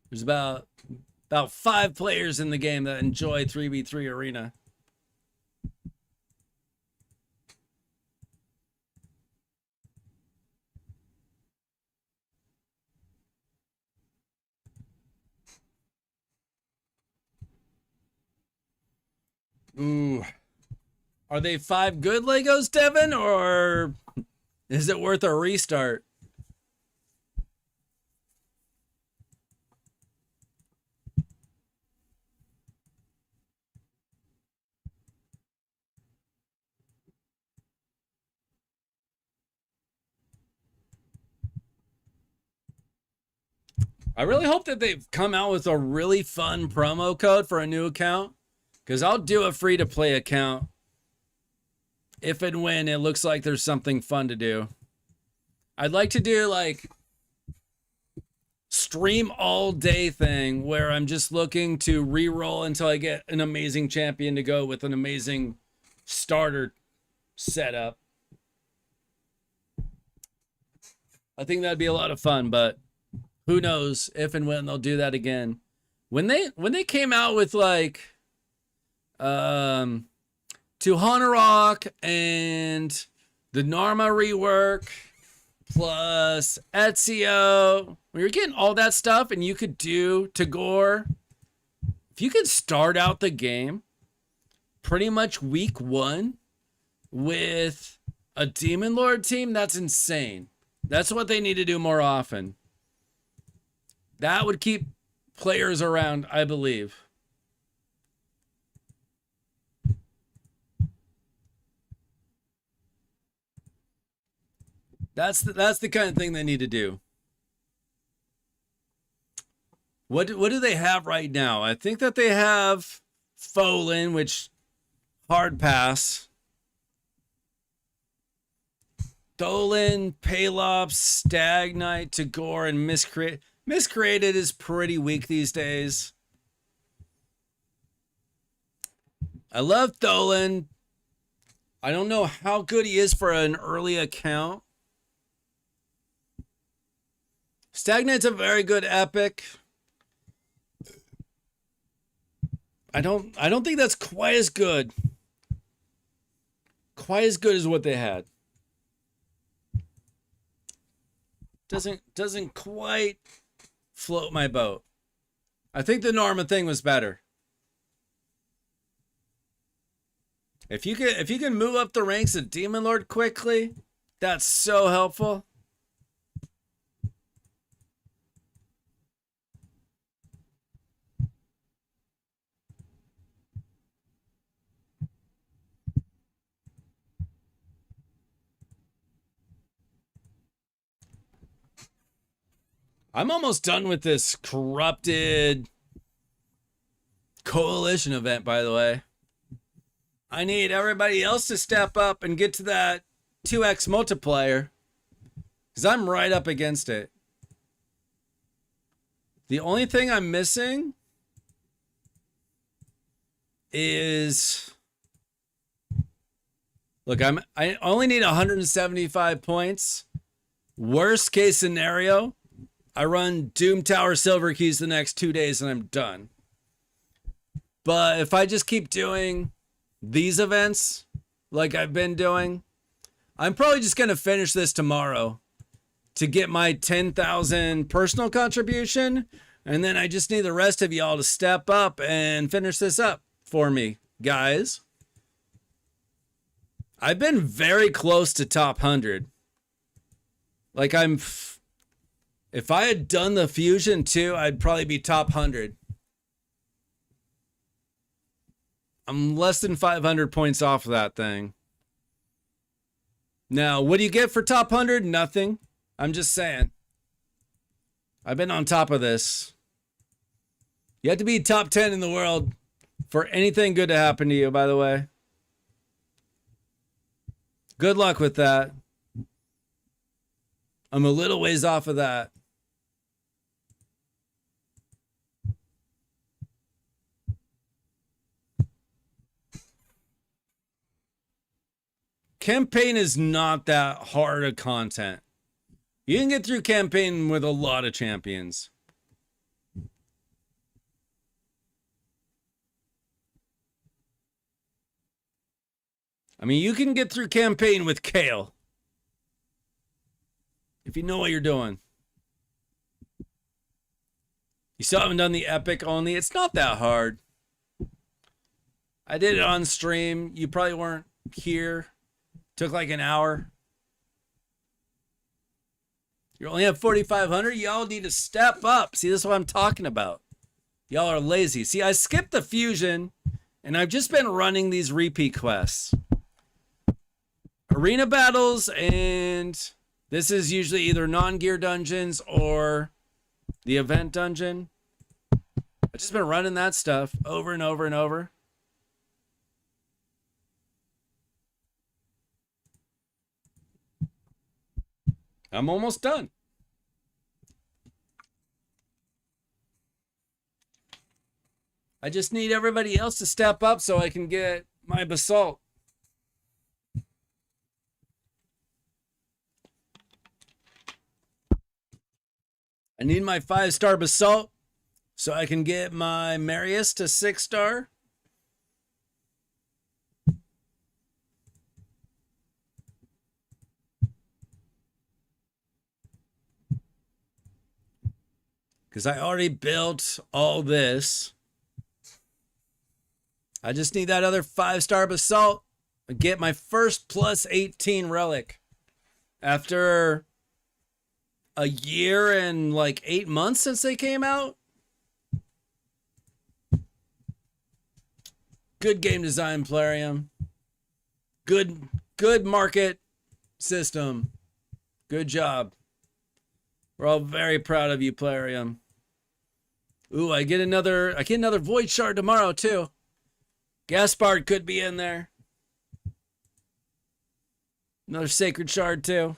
There's about 5 players in the game that enjoy 3v3 Arena. Ooh. Are they 5 good Legos, Devin, or is it worth a restart? I really hope that they've come out with a really fun promo code for a new account, because I'll do a free-to-play account if and when it looks like there's something fun to do. I'd like to do like stream all day thing where I'm just looking to re-roll until I get an amazing champion to go with an amazing starter setup. I think that'd be a lot of fun, but who knows if and when they'll do that again. When they came out with like Tuhanarok and the Narma rework plus Ezio, when you're getting all that stuff and you could do Tagore, if you could start out the game pretty much week 1 with a Demon Lord team, that's insane. That's what they need to do more often. That would keep players around, I believe. That's the kind of thing they need to do. What do they have right now? I think that they have Folin, which hard pass. Dolan, Palops, Stag Knight, Tagore, and Miscreated. Miscreated is pretty weak these days. I love Dolan. I don't know how good he is for an early account. Stag Knight's a very good epic. I don't think that's quite as good. Quite as good as what they had. Doesn't quite float my boat. I think the Norma thing was better. If you can move up the ranks of Demon Lord quickly, that's so helpful. I'm almost done with this corrupted coalition event, by the way. I need everybody else to step up and get to that 2x multiplier, because I'm right up against it. The only thing I'm missing is... Look, I only need 175 points. Worst case scenario, I run Doom Tower Silver Keys the next 2 days and I'm done. But if I just keep doing these events like I've been doing, I'm probably just going to finish this tomorrow to get my 10,000 personal contribution. And then I just need the rest of y'all to step up and finish this up for me, guys. I've been very close to top 100. Like if I had done the fusion too, I'd probably be top 100. I'm less than 500 points off of that thing. Now, what do you get for top 100? Nothing. I'm just saying. I've been on top of this. You have to be top 10 in the world for anything good to happen to you, by the way. Good luck with that. I'm a little ways off of that. Campaign is not that hard of content. You can get through campaign with a lot of champions. I mean, you can get through campaign with Kale. If you know what you're doing. You still haven't done the epic only. It's not that hard. I did it on stream. You probably weren't here. Took like an hour. You only have 4,500. Y'all need to step up. See, this is what I'm talking about. Y'all are lazy. See, I skipped the fusion, and I've just been running these repeat quests. Arena battles, and this is usually either non-gear dungeons or the event dungeon. I've just been running that stuff over and over and over. I'm almost done. I just need everybody else to step up so I can get my basalt. I need my 5-star basalt so I can get my Marius to 6-star. Because I already built all this. I just need that other 5-star basalt and get my first plus 18 relic. After a year and like 8 months since they came out. Good game design, Plarium. Good market system. Good job. We're all very proud of you, Plarium. Ooh, I get another Void Shard tomorrow too. Gaspard could be in there. Another Sacred Shard too.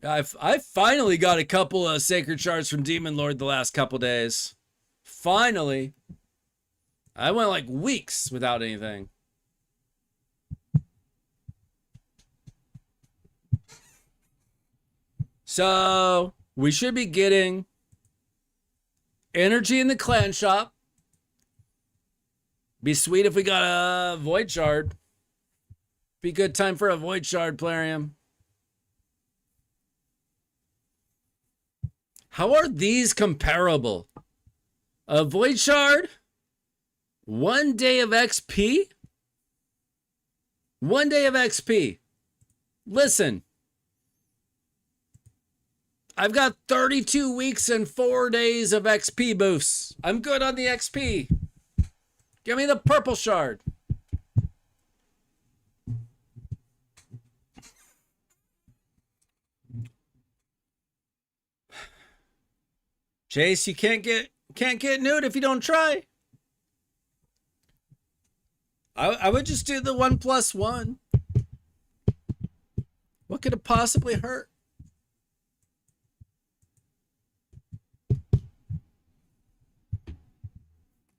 I finally got a couple of Sacred Shards from Demon Lord the last couple days. Finally. I went like weeks without anything. So, we should be getting energy in the clan shop. Be sweet if we got a Void Shard. Be good time for a Void Shard, Plarium. How are these comparable? A Void Shard? 1 day of XP? 1 day of XP. Listen. I've got 32 weeks and 4 days of XP boosts. I'm good on the XP. Give me the purple shard. Chase, you can't get nude if you don't try. I would just do the 1+1. What could it possibly hurt?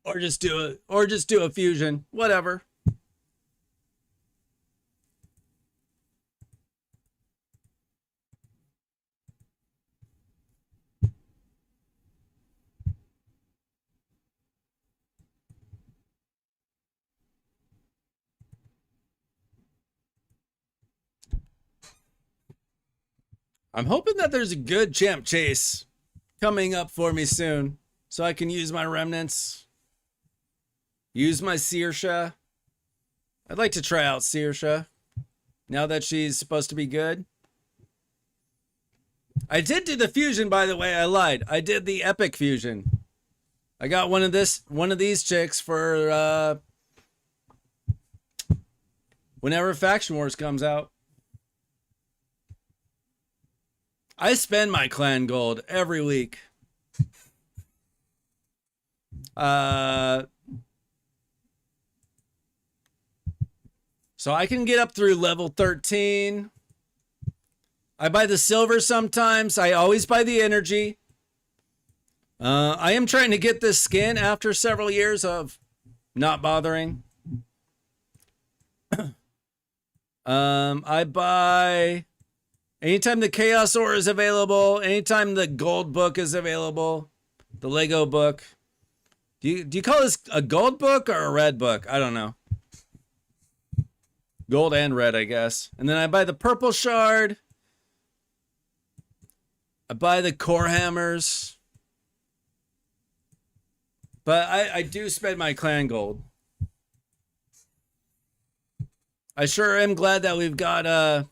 Or just do a fusion, whatever. I'm hoping that there's a good champ chase coming up for me soon so I can use my remnants. Use my Saoirse. I'd like to try out Saoirse now that she's supposed to be good. I did do the fusion, by the way. I lied. I did the epic fusion. I got one of these chicks for whenever Faction Wars comes out. I spend my clan gold every week. So I can get up through level 13. I buy the silver sometimes. I always buy the energy. I am trying to get this skin after several years of not bothering. I buy anytime the Chaos Ore is available, anytime the gold book is available, the Lego book. Do you call this a gold book or a red book? I don't know. Gold and red, I guess. And then I buy the purple shard. I buy the core hammers. But I do spend my clan gold. I sure am glad that we've got a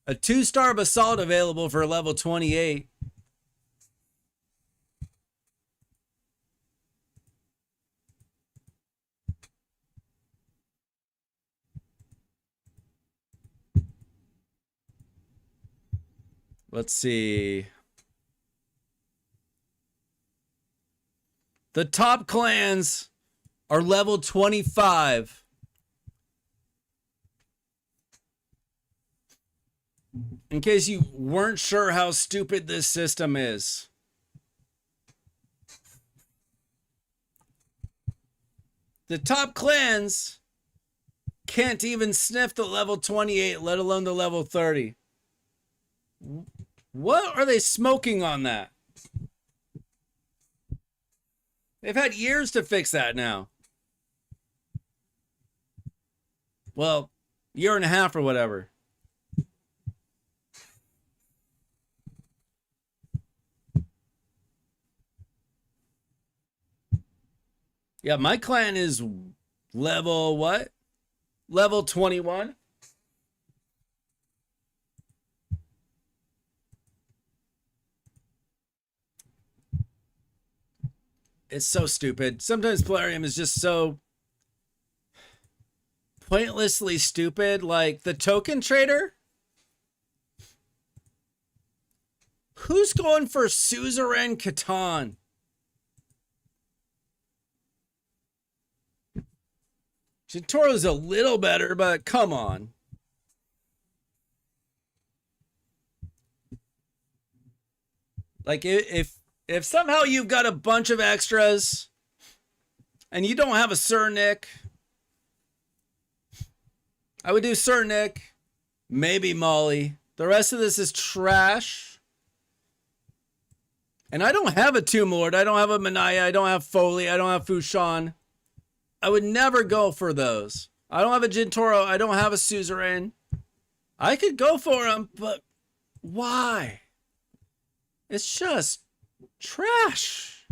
2-star basalt available for level 28. Let's see. The top clans are level 25. In case you weren't sure how stupid this system is. The top clans can't even sniff the level 28, let alone the level 30. What are they smoking on that? They've had years to fix that now. Well, year and a half or whatever. Yeah, my clan is level what? Level 21. It's so stupid. Sometimes Plarium is just so pointlessly stupid. Like the token trader. Who's going for Suzerain Catan? Jintoro's a little better, but come on. Like if somehow you've got a bunch of extras and you don't have a Sir Nick, I would do Sir Nick, maybe Molly. The rest of this is trash. And I don't have a Tomb Lord. I don't have a Manaya. I don't have Foley. I don't have Fushan. I would never go for those. I don't have a Jintoro. I don't have a Suzerain. I could go for them, but why? It's just trash.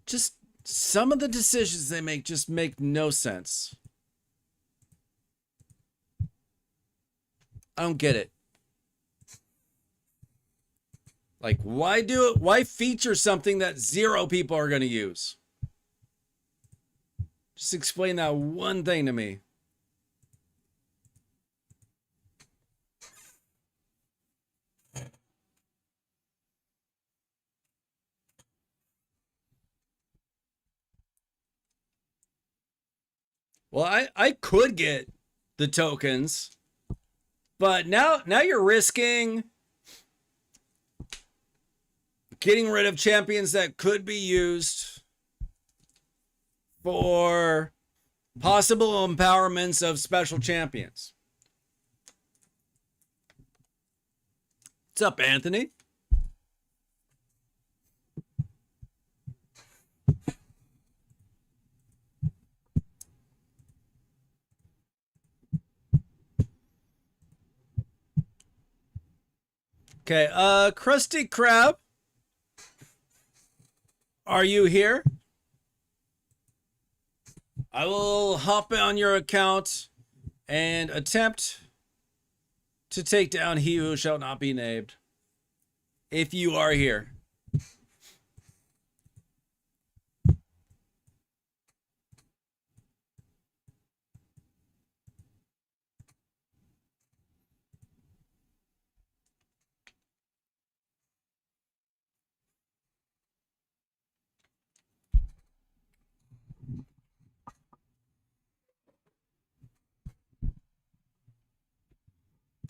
Just some of the decisions they make just make no sense. I don't get it. Like, why do it? Why feature something that 0 people are going to use? Just explain that one thing to me. Well, I could get the tokens, but now you're risking getting rid of champions that could be used for possible empowerments of special champions. What's up, Anthony? Okay, Krusty Krab, are you here? I will hop on your account and attempt to take down he who shall not be named. If you are here.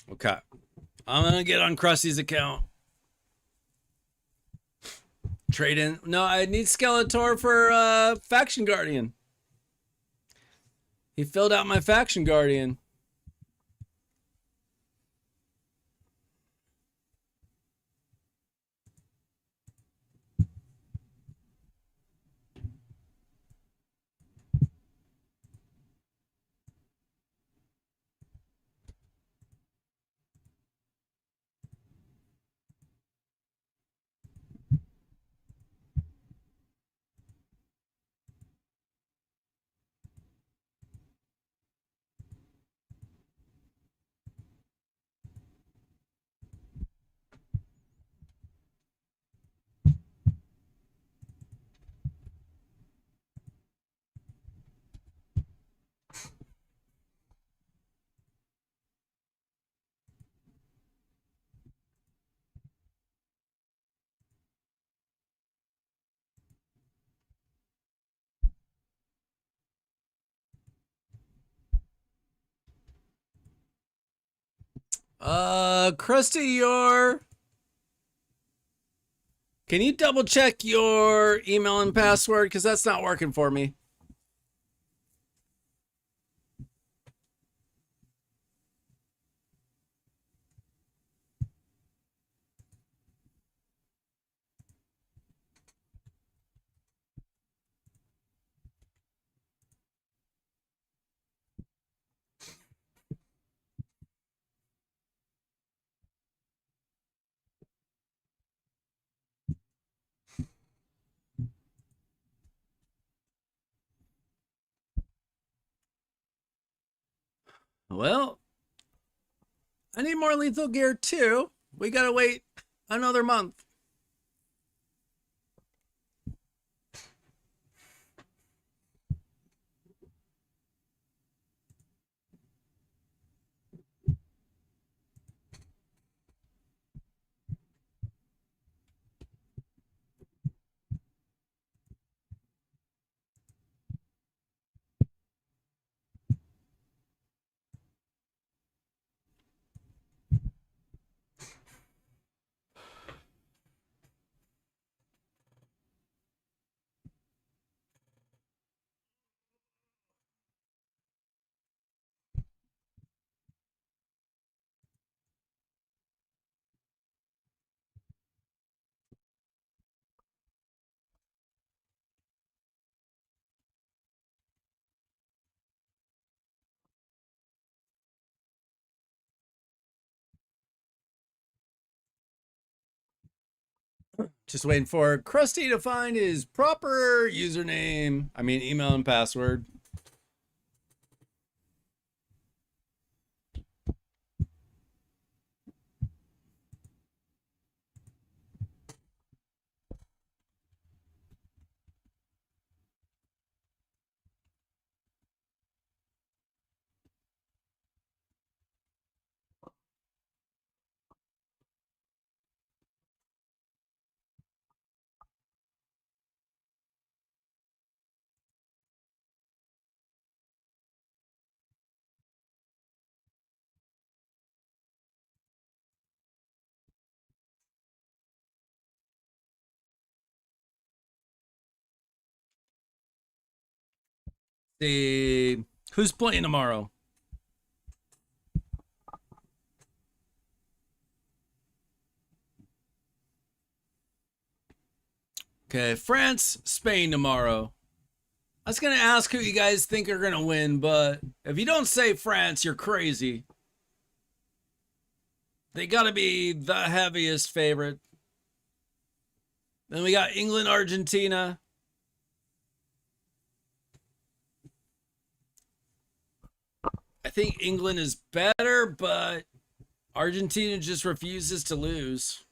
Okay. I'm going to get on Krusty's account. Trade in. No, I need Skeletor for Faction Guardian. He filled out my Faction Guardian. Krusty, Can you double check your email and password? Because that's not working for me. Well, I need more lethal gear too. We gotta wait another month. Just waiting for Krusty to find his proper username. I mean, email and password. See who's playing tomorrow. Okay, France, Spain tomorrow. I was gonna ask who you guys think are gonna win, but if you don't say France, you're crazy. They gotta be the heaviest favorite. Then we got England, Argentina. I think England is better, but Argentina just refuses to lose.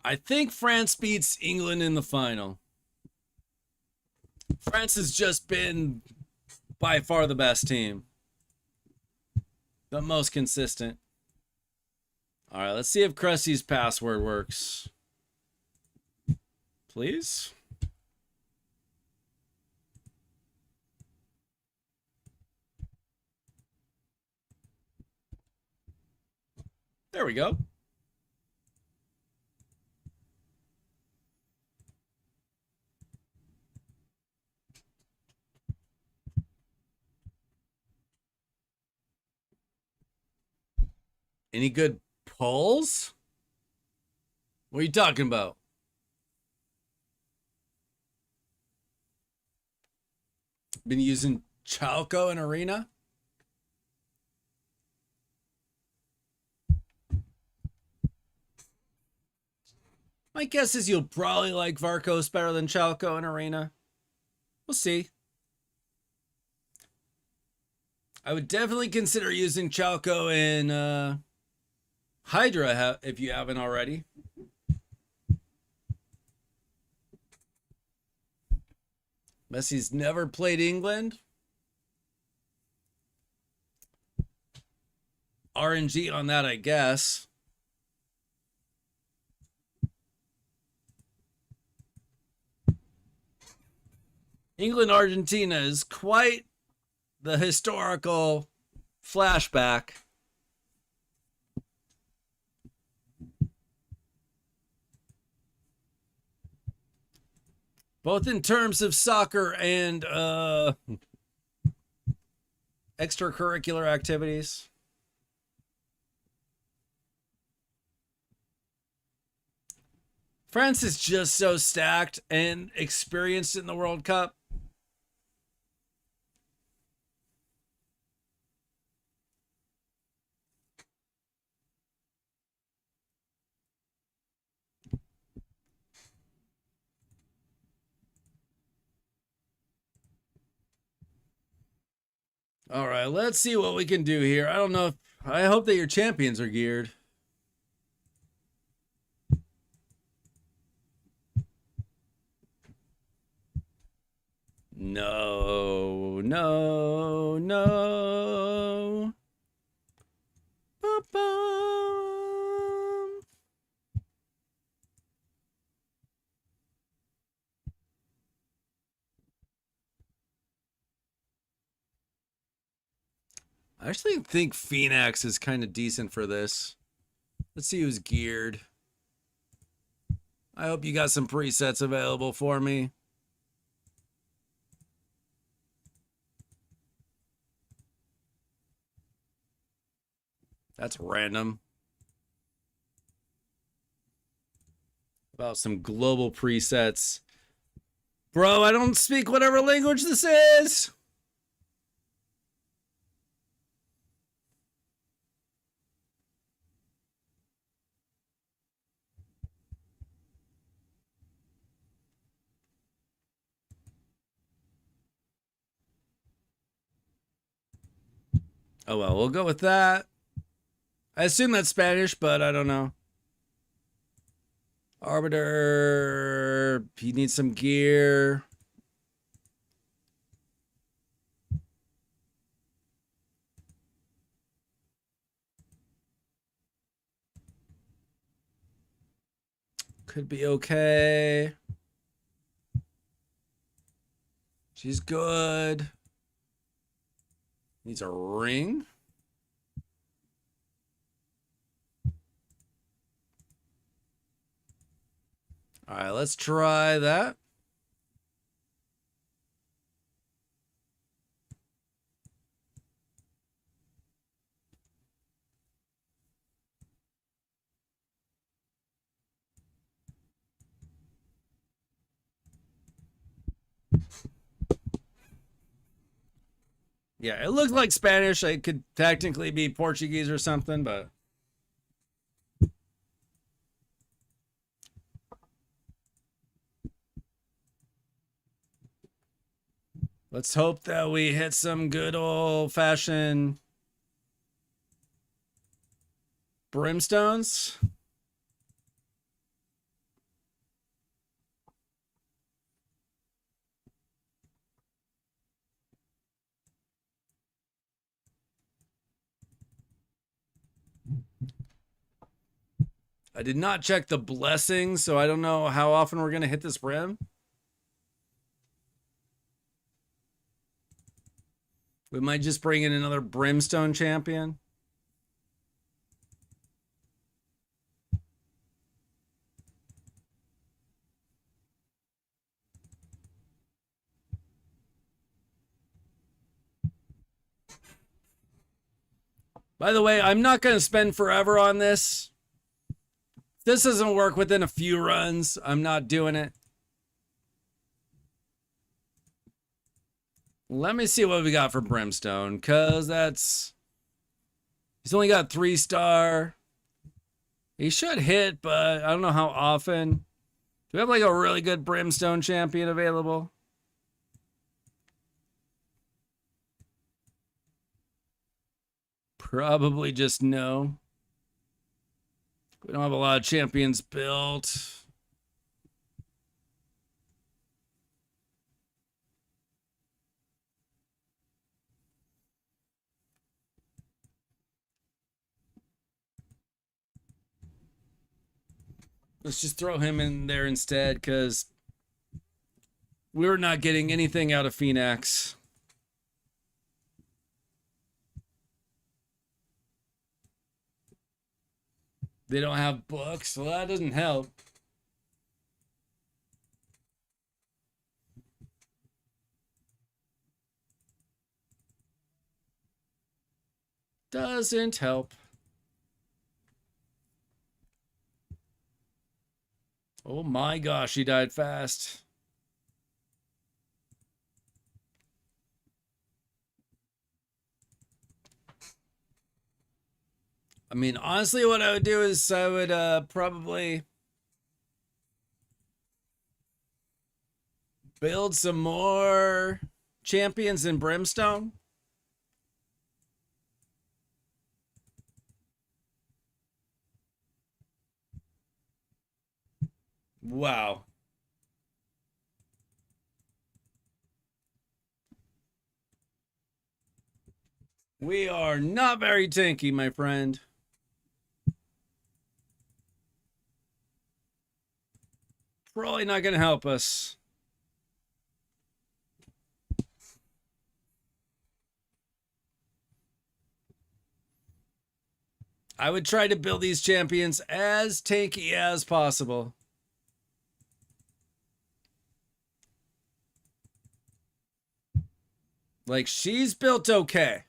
I think France beats England in the final. France has just been by far the best team, the most consistent. All right, let's see if Krusty's password works. Please. There we go. Any good pulls? What are you talking about? Been using Chalco in Arena? My guess is you'll probably like Varkos better than Chalco in Arena. We'll see. I would definitely consider using Chalco in Hydra if you haven't already. Messi's never played England. RNG on that, I guess. England Argentina is quite the historical flashback. both in terms of soccer and extracurricular activities. France is just so stacked and experienced in the World Cup. All right, let's see what we can do here. I don't know if I hope that your champions are geared. No, no, no. Ba-bum. I actually think Phoenix is kind of decent for this. Let's see who's geared. I hope you got some presets available for me. That's random. About some global presets. Bro, I don't speak whatever language this is. Oh well, we'll go with that. I assume that's Spanish, but I don't know. Arbiter, he needs some gear. Could be okay. She's good. Needs a ring. All right, let's try that. Yeah, it looks like Spanish. It could technically be Portuguese or something, but let's hope that we hit some good old-fashioned brimstones. I did not check the blessings, so I don't know how often we're going to hit this brim. We might just bring in another brimstone champion. By the way, I'm not going to spend forever on this. If this doesn't work within a few runs, I'm not doing it. Let me see what we got for Brimstone, because that's... He's only got 3-star. He should hit, but I don't know how often. Do we have like a really good Brimstone champion available? Probably just no. We don't have a lot of champions built. Let's just throw him in there instead, because we're not getting anything out of Phoenix. They don't have books, so that doesn't help. Doesn't help. Oh my gosh, he died fast. I mean, honestly, what I would do is I would probably build some more champions in Brimstone. Wow. We are not very tanky, my friend. Probably not going to help us. I would try to build these champions as tanky as possible. Like, she's built okay.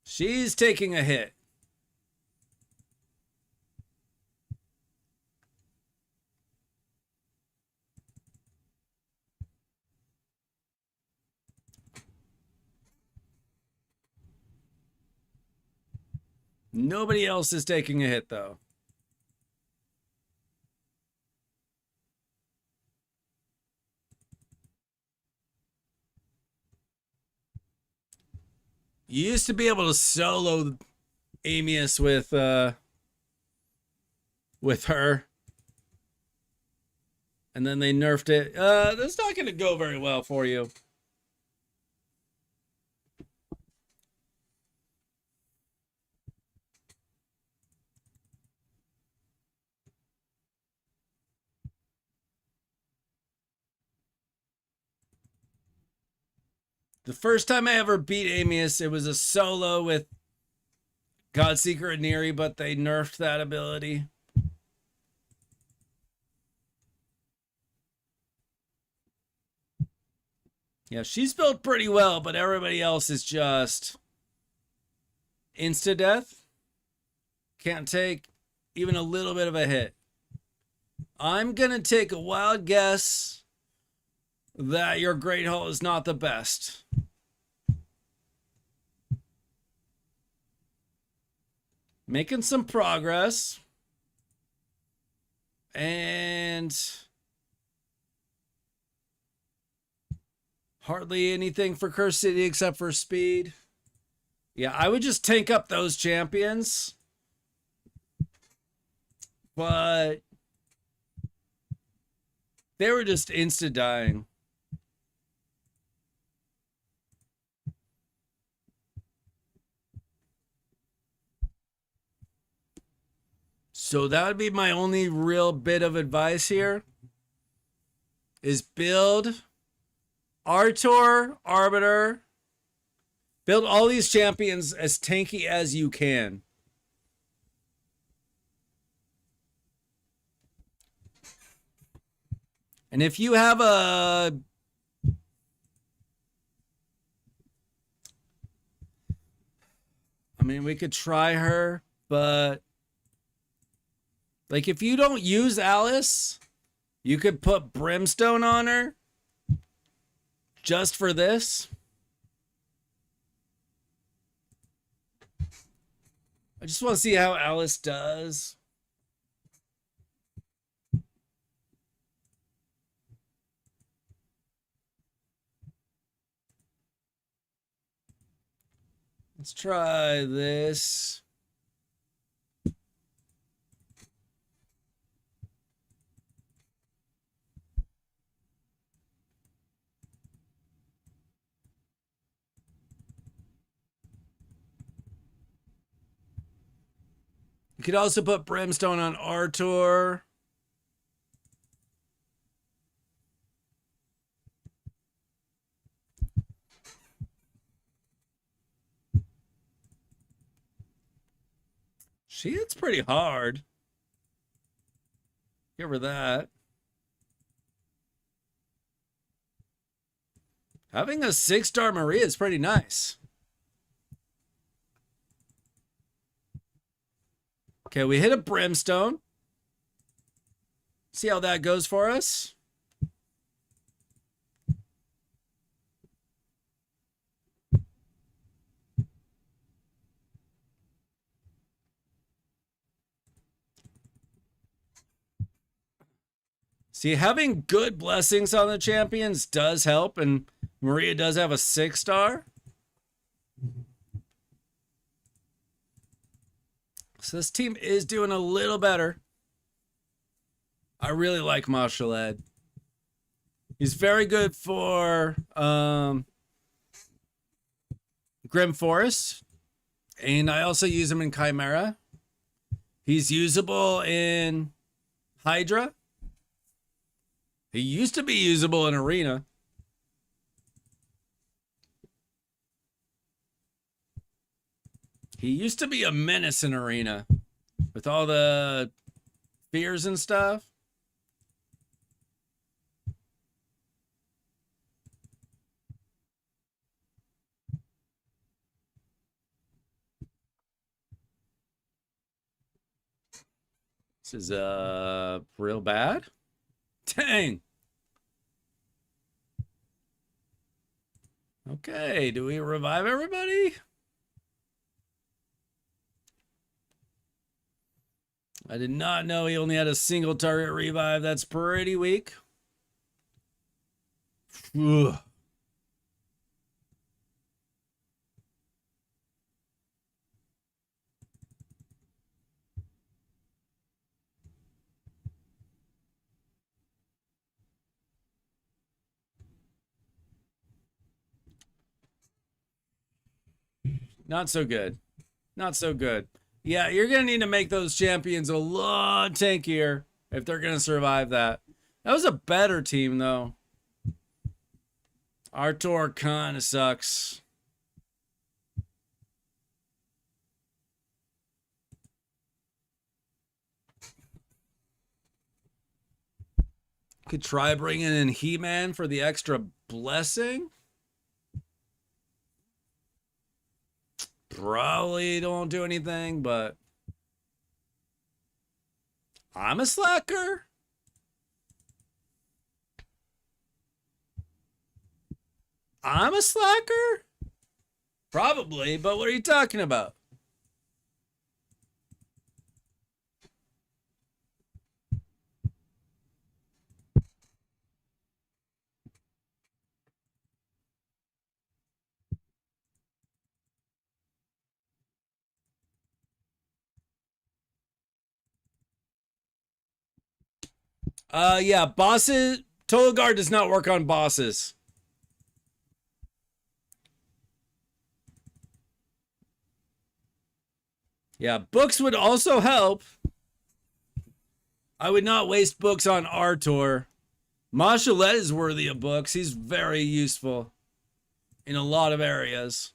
She's taking a hit. Nobody else is taking a hit, though. You used to be able to solo Amius with her, and then they nerfed it. That's not going to go very well for you. The first time I ever beat Amius, it was a solo with Godseeker and Neri, but they nerfed that ability. Yeah, she's built pretty well, but everybody else is just insta-death. Can't take even a little bit of a hit. I'm going to take a wild guess that your Great Hall is not the best. Making some progress. And hardly anything for Curse City except for speed. Yeah, I would just tank up those champions. But they were just insta-dying. So that would be my only real bit of advice here. Is build Artor, Arbiter. Build all these champions as tanky as you can. And if you have a... I mean, we could try her, but... Like, if you don't use Alice, you could put Brimstone on her just for this. I just want to see how Alice does. Let's try this. You could also put Brimstone on Artor. She hits pretty hard. Give her that. Having a 6-star Maria is pretty nice. Okay, we hit a brimstone. See how that goes for us. See, having good blessings on the champions does help, and Maria does have a 6-star. So this team is doing a little better. I really like Mashaled. He's very good for Grim Forest, and I also use him in Chimera. He's usable in Hydra. He used to be usable in Arena. He used to be a menace in Arena with all the fears and stuff. This is real bad. Dang. Okay, do we revive everybody? I did not know he only had a single target revive. That's pretty weak. Ugh. Not so good. Not so good. Yeah, you're going to need to make those champions a lot tankier if they're going to survive that. That was a better team, though. Artur kind of sucks. Could try bringing in He-Man for the extra blessing. Probably don't do anything, but I'm a slacker. I'm a slacker? Probably, but what are you talking about? Yeah, bosses. Total Guard does not work on bosses. Yeah, books would also help. I would not waste books on Artur. Mashaled is worthy of books. He's very useful in a lot of areas.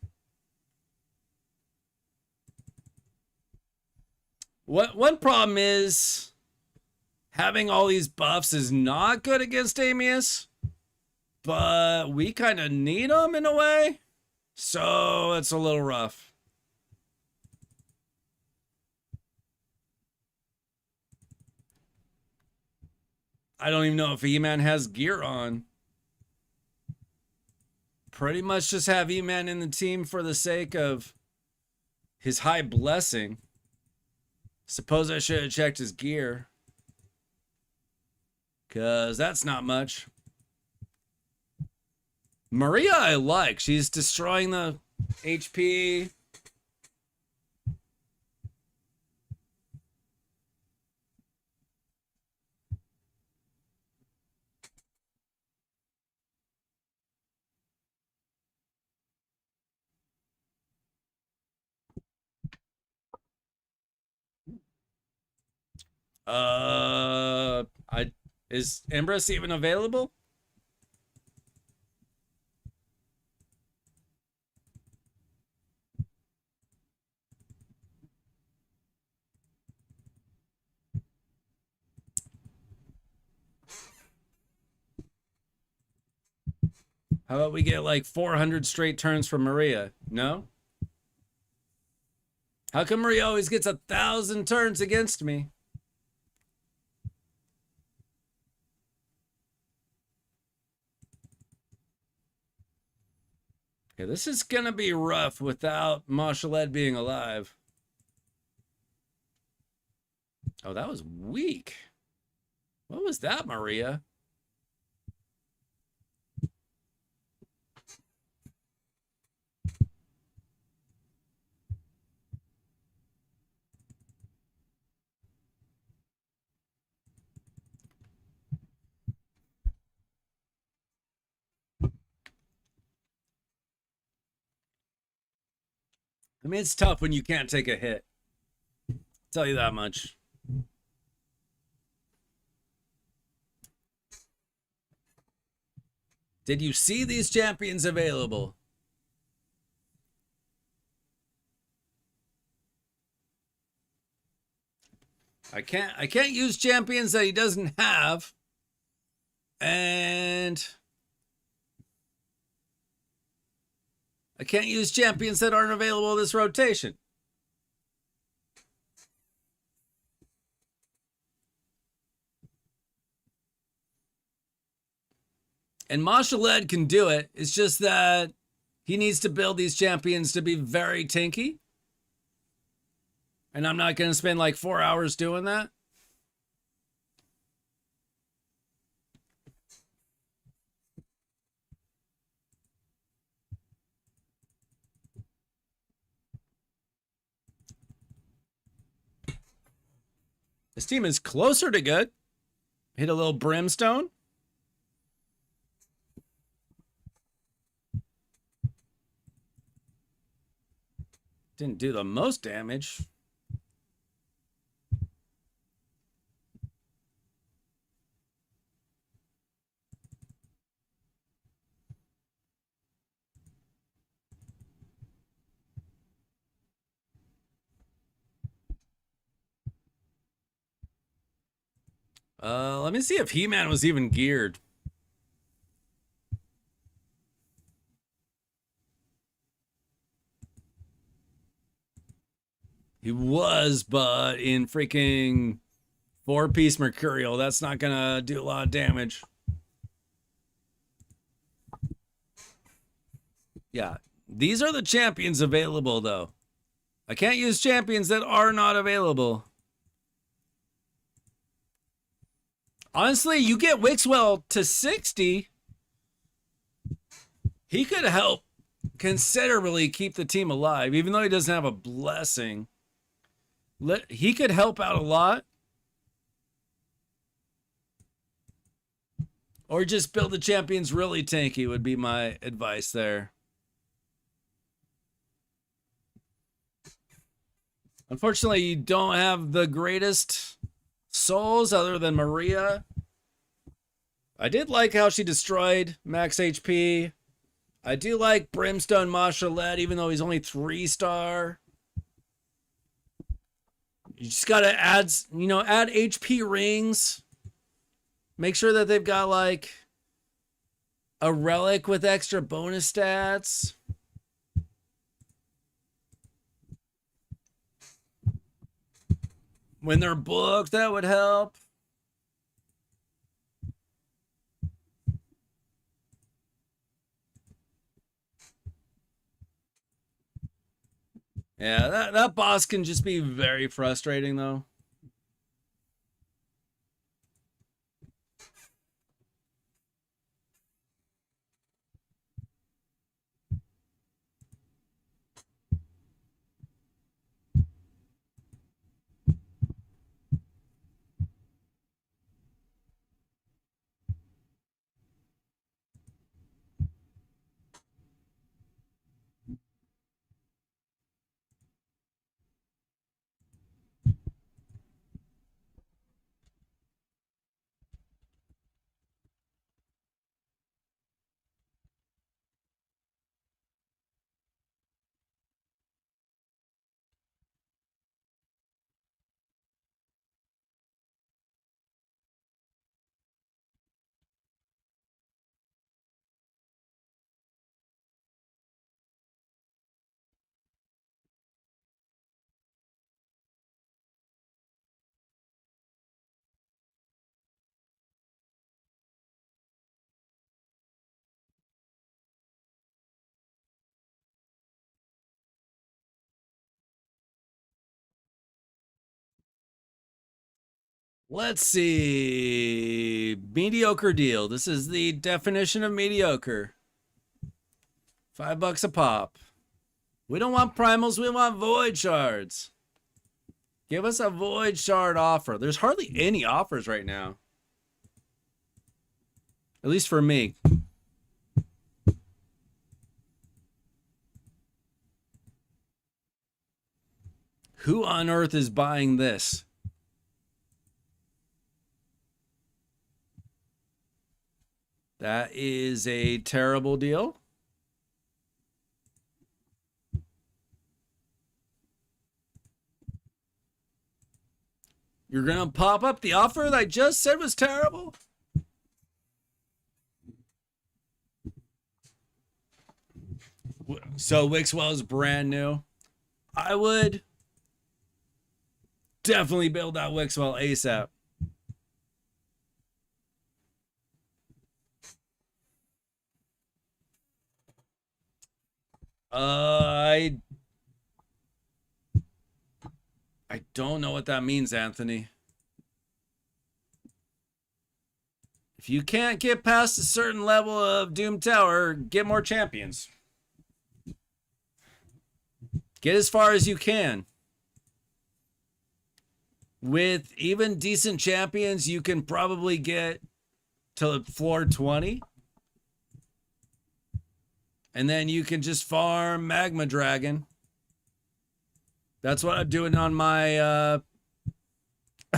One problem is having all these buffs is not good against Amius, but we kind of need them in a way, so it's a little rough. I don't even know if E-Man has gear on. Pretty much just have E-Man in the team for the sake of his high blessing. Suppose I should have checked his gear, because that's not much. Maria I like. She's destroying the HP. I is Empress even available? How about we get like 400 straight turns from Maria? No? How come Maria always gets 1,000 turns against me? Okay, this is gonna be rough without Mashaled being alive. Oh, that was weak. What was that, Maria? I mean, it's tough when you can't take a hit. I'll tell you that much. Did you see these champions available? I can't use champions that he doesn't have. And I can't use champions that aren't available this rotation. And Mashaled can do it. It's just that he needs to build these champions to be very tanky. And I'm not going to spend like 4 hours doing that. This team is closer to good. Hit a little brimstone. Didn't do the most damage. Let me see if He-Man was even geared. He was, but in freaking 4-piece Mercurial, that's not gonna do a lot of damage. Yeah, these are the champions available, though. I can't use champions that are not available. Honestly, you get Wixwell to 60, he could help considerably keep the team alive, even though he doesn't have a blessing. He could help out a lot. Or just build the champions really tanky would be my advice there. Unfortunately, you don't have the greatest souls other than Maria. I did like how she destroyed max HP. I do like Brimstone Mashaled, even though he's only 3-star. You just gotta add HP rings. Make sure that they've got like a relic with extra bonus stats. When they're booked, that would help. Yeah, that boss can just be very frustrating, though. Let's see. Mediocre deal. This is the definition of mediocre. $5 a pop. We don't want primals, we want void shards. Give us a void shard offer. There's hardly any offers right now. At least for me. Who on earth is buying this? That is a terrible deal. You're going to pop up the offer that I just said was terrible? So Wixwell is brand new. I would definitely build that Wixwell ASAP. I don't know what that means, Anthony. If you can't get past a certain level of Doom Tower, get more champions. Get as far as you can. With even decent champions, you can probably get to floor 20. And then you can just farm Magma Dragon. That's what I'm doing on my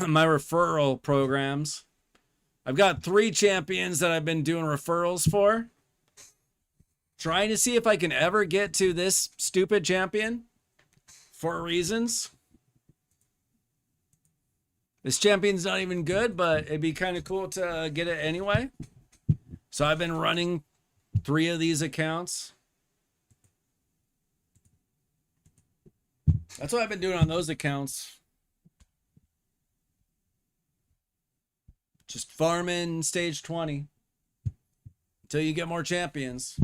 my referral programs. I've got 3 champions that I've been doing referrals for. Trying to see if I can ever get to this stupid champion for reasons. This champion's not even good, but it'd be kind of cool to get it anyway. So I've been running 3 of these accounts. That's what I've been doing on those accounts. Just farming stage 20 until you get more champions.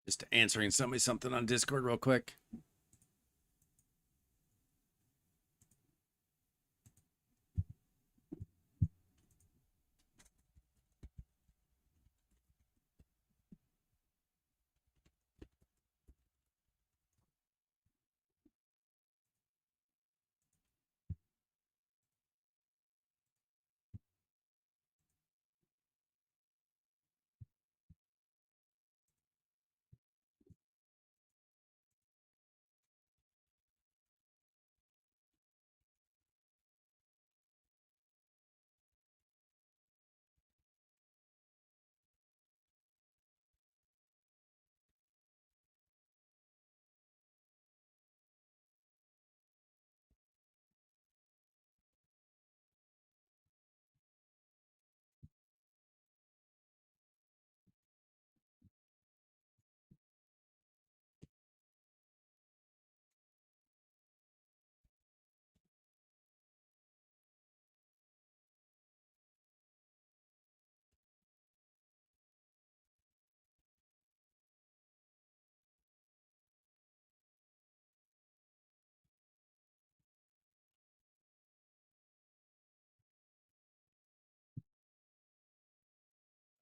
Just answering somebody something on Discord real quick.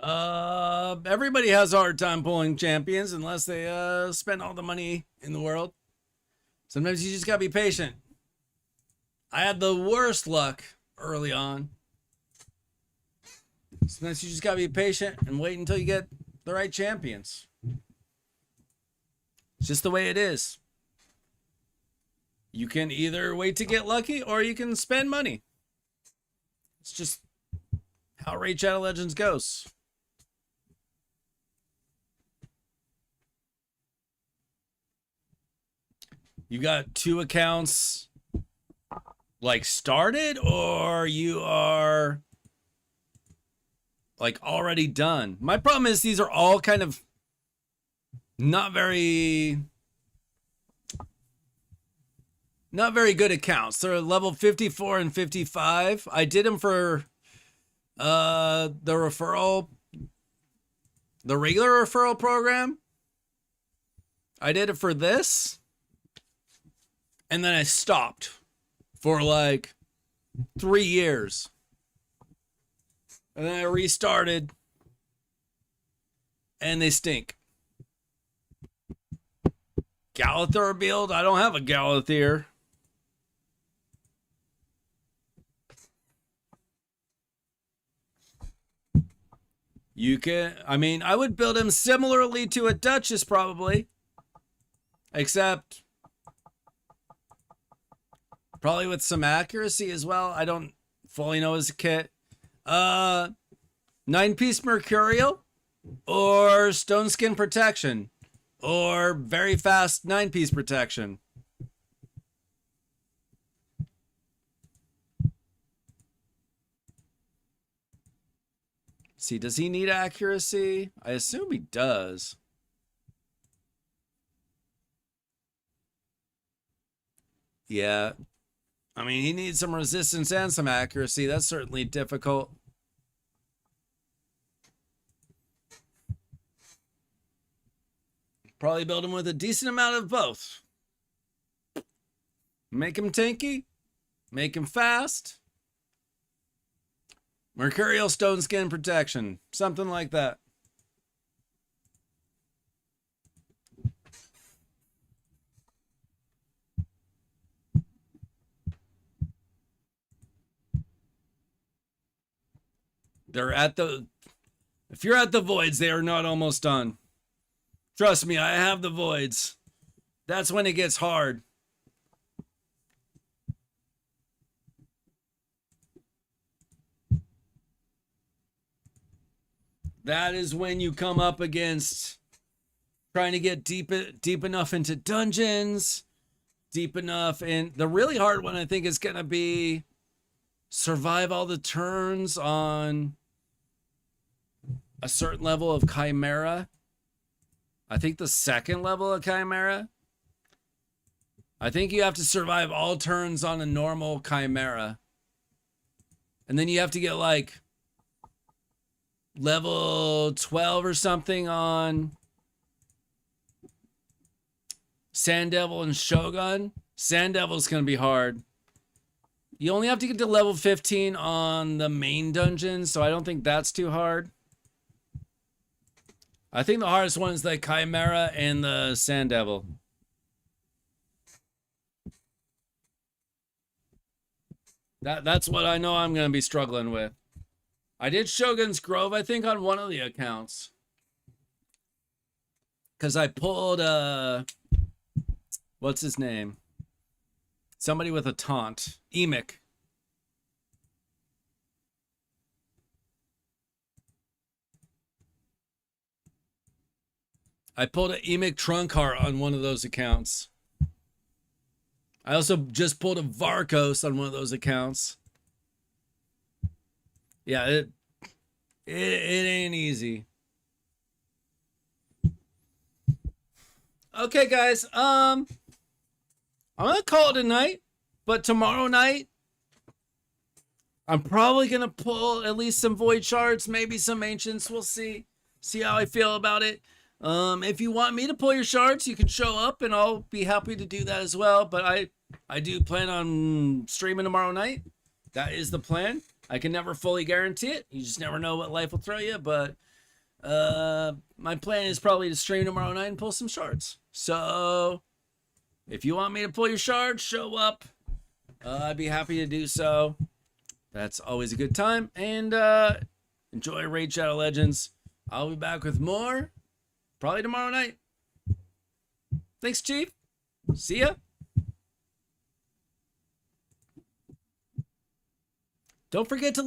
Everybody has a hard time pulling champions unless they spend all the money in the world. Sometimes you just gotta be patient. I had the worst luck early on. Sometimes you just gotta be patient and wait until you get the right champions. It's just the way it is. You can either wait to get lucky or you can spend money. It's just how Raid Shadow Legends goes. You got 2 accounts like started, or you are like already done? My problem is these are all kind of not very good accounts. They're level 54 and 55. I did them for the regular referral program. I did it for this, and then I stopped for like 3 years, and then I restarted, and they stink. Galather build? I don't have a Galather. You can, I mean, I would build him similarly to a Duchess probably, except probably with some accuracy as well. I don't fully know his kit. 9-piece Mercurial or Stone Skin Protection or very fast 9-piece protection. See, does he need accuracy? I assume he does. Yeah. I mean, he needs some resistance and some accuracy. That's certainly difficult. Probably build him with a decent amount of both. Make him tanky. Make him fast. Mercurial Stone Skin Protection. Something like that. They're at the... If you're at the voids, they are not almost done. Trust me, I have the voids. That's when it gets hard. That is when you come up against trying to get deep enough into dungeons, deep enough in... The really hard one, I think, is going to be survive all the turns on a certain level of Chimera. I think the second level of Chimera. I think you have to survive all turns on a normal Chimera. And then you have to get like level 12 or something on Sand Devil and Shogun. Sand Devil's going to be hard. You only have to get to level 15 on the main dungeon, so I don't think that's too hard. I think the hardest one is the Chimera and the Sand Devil. That's what I know I'm going to be struggling with. I did Shogun's Grove, I think, on one of the accounts. Because I pulled, what's his name? Somebody with a taunt. Emic. I pulled an Emic Trunk Heart on one of those accounts. I also just pulled a Varkos on one of those accounts. Yeah, it ain't easy. Okay, guys. I'm gonna call it a night, but tomorrow night I'm probably gonna pull at least some void shards, maybe some ancients. We'll see how I feel about it. If you want me to pull your shards, you can show up and I'll be happy to do that as well. But I do plan on streaming tomorrow night. That is the plan. I can never fully guarantee it. You just never know what life will throw you. But My plan is probably to stream tomorrow night and pull some shards. So if you want me to pull your shards, show up. I'd be happy to do so. That's always a good time. And enjoy Raid Shadow Legends. I'll be back with more probably tomorrow night. Thanks, Chief. See ya. Don't forget to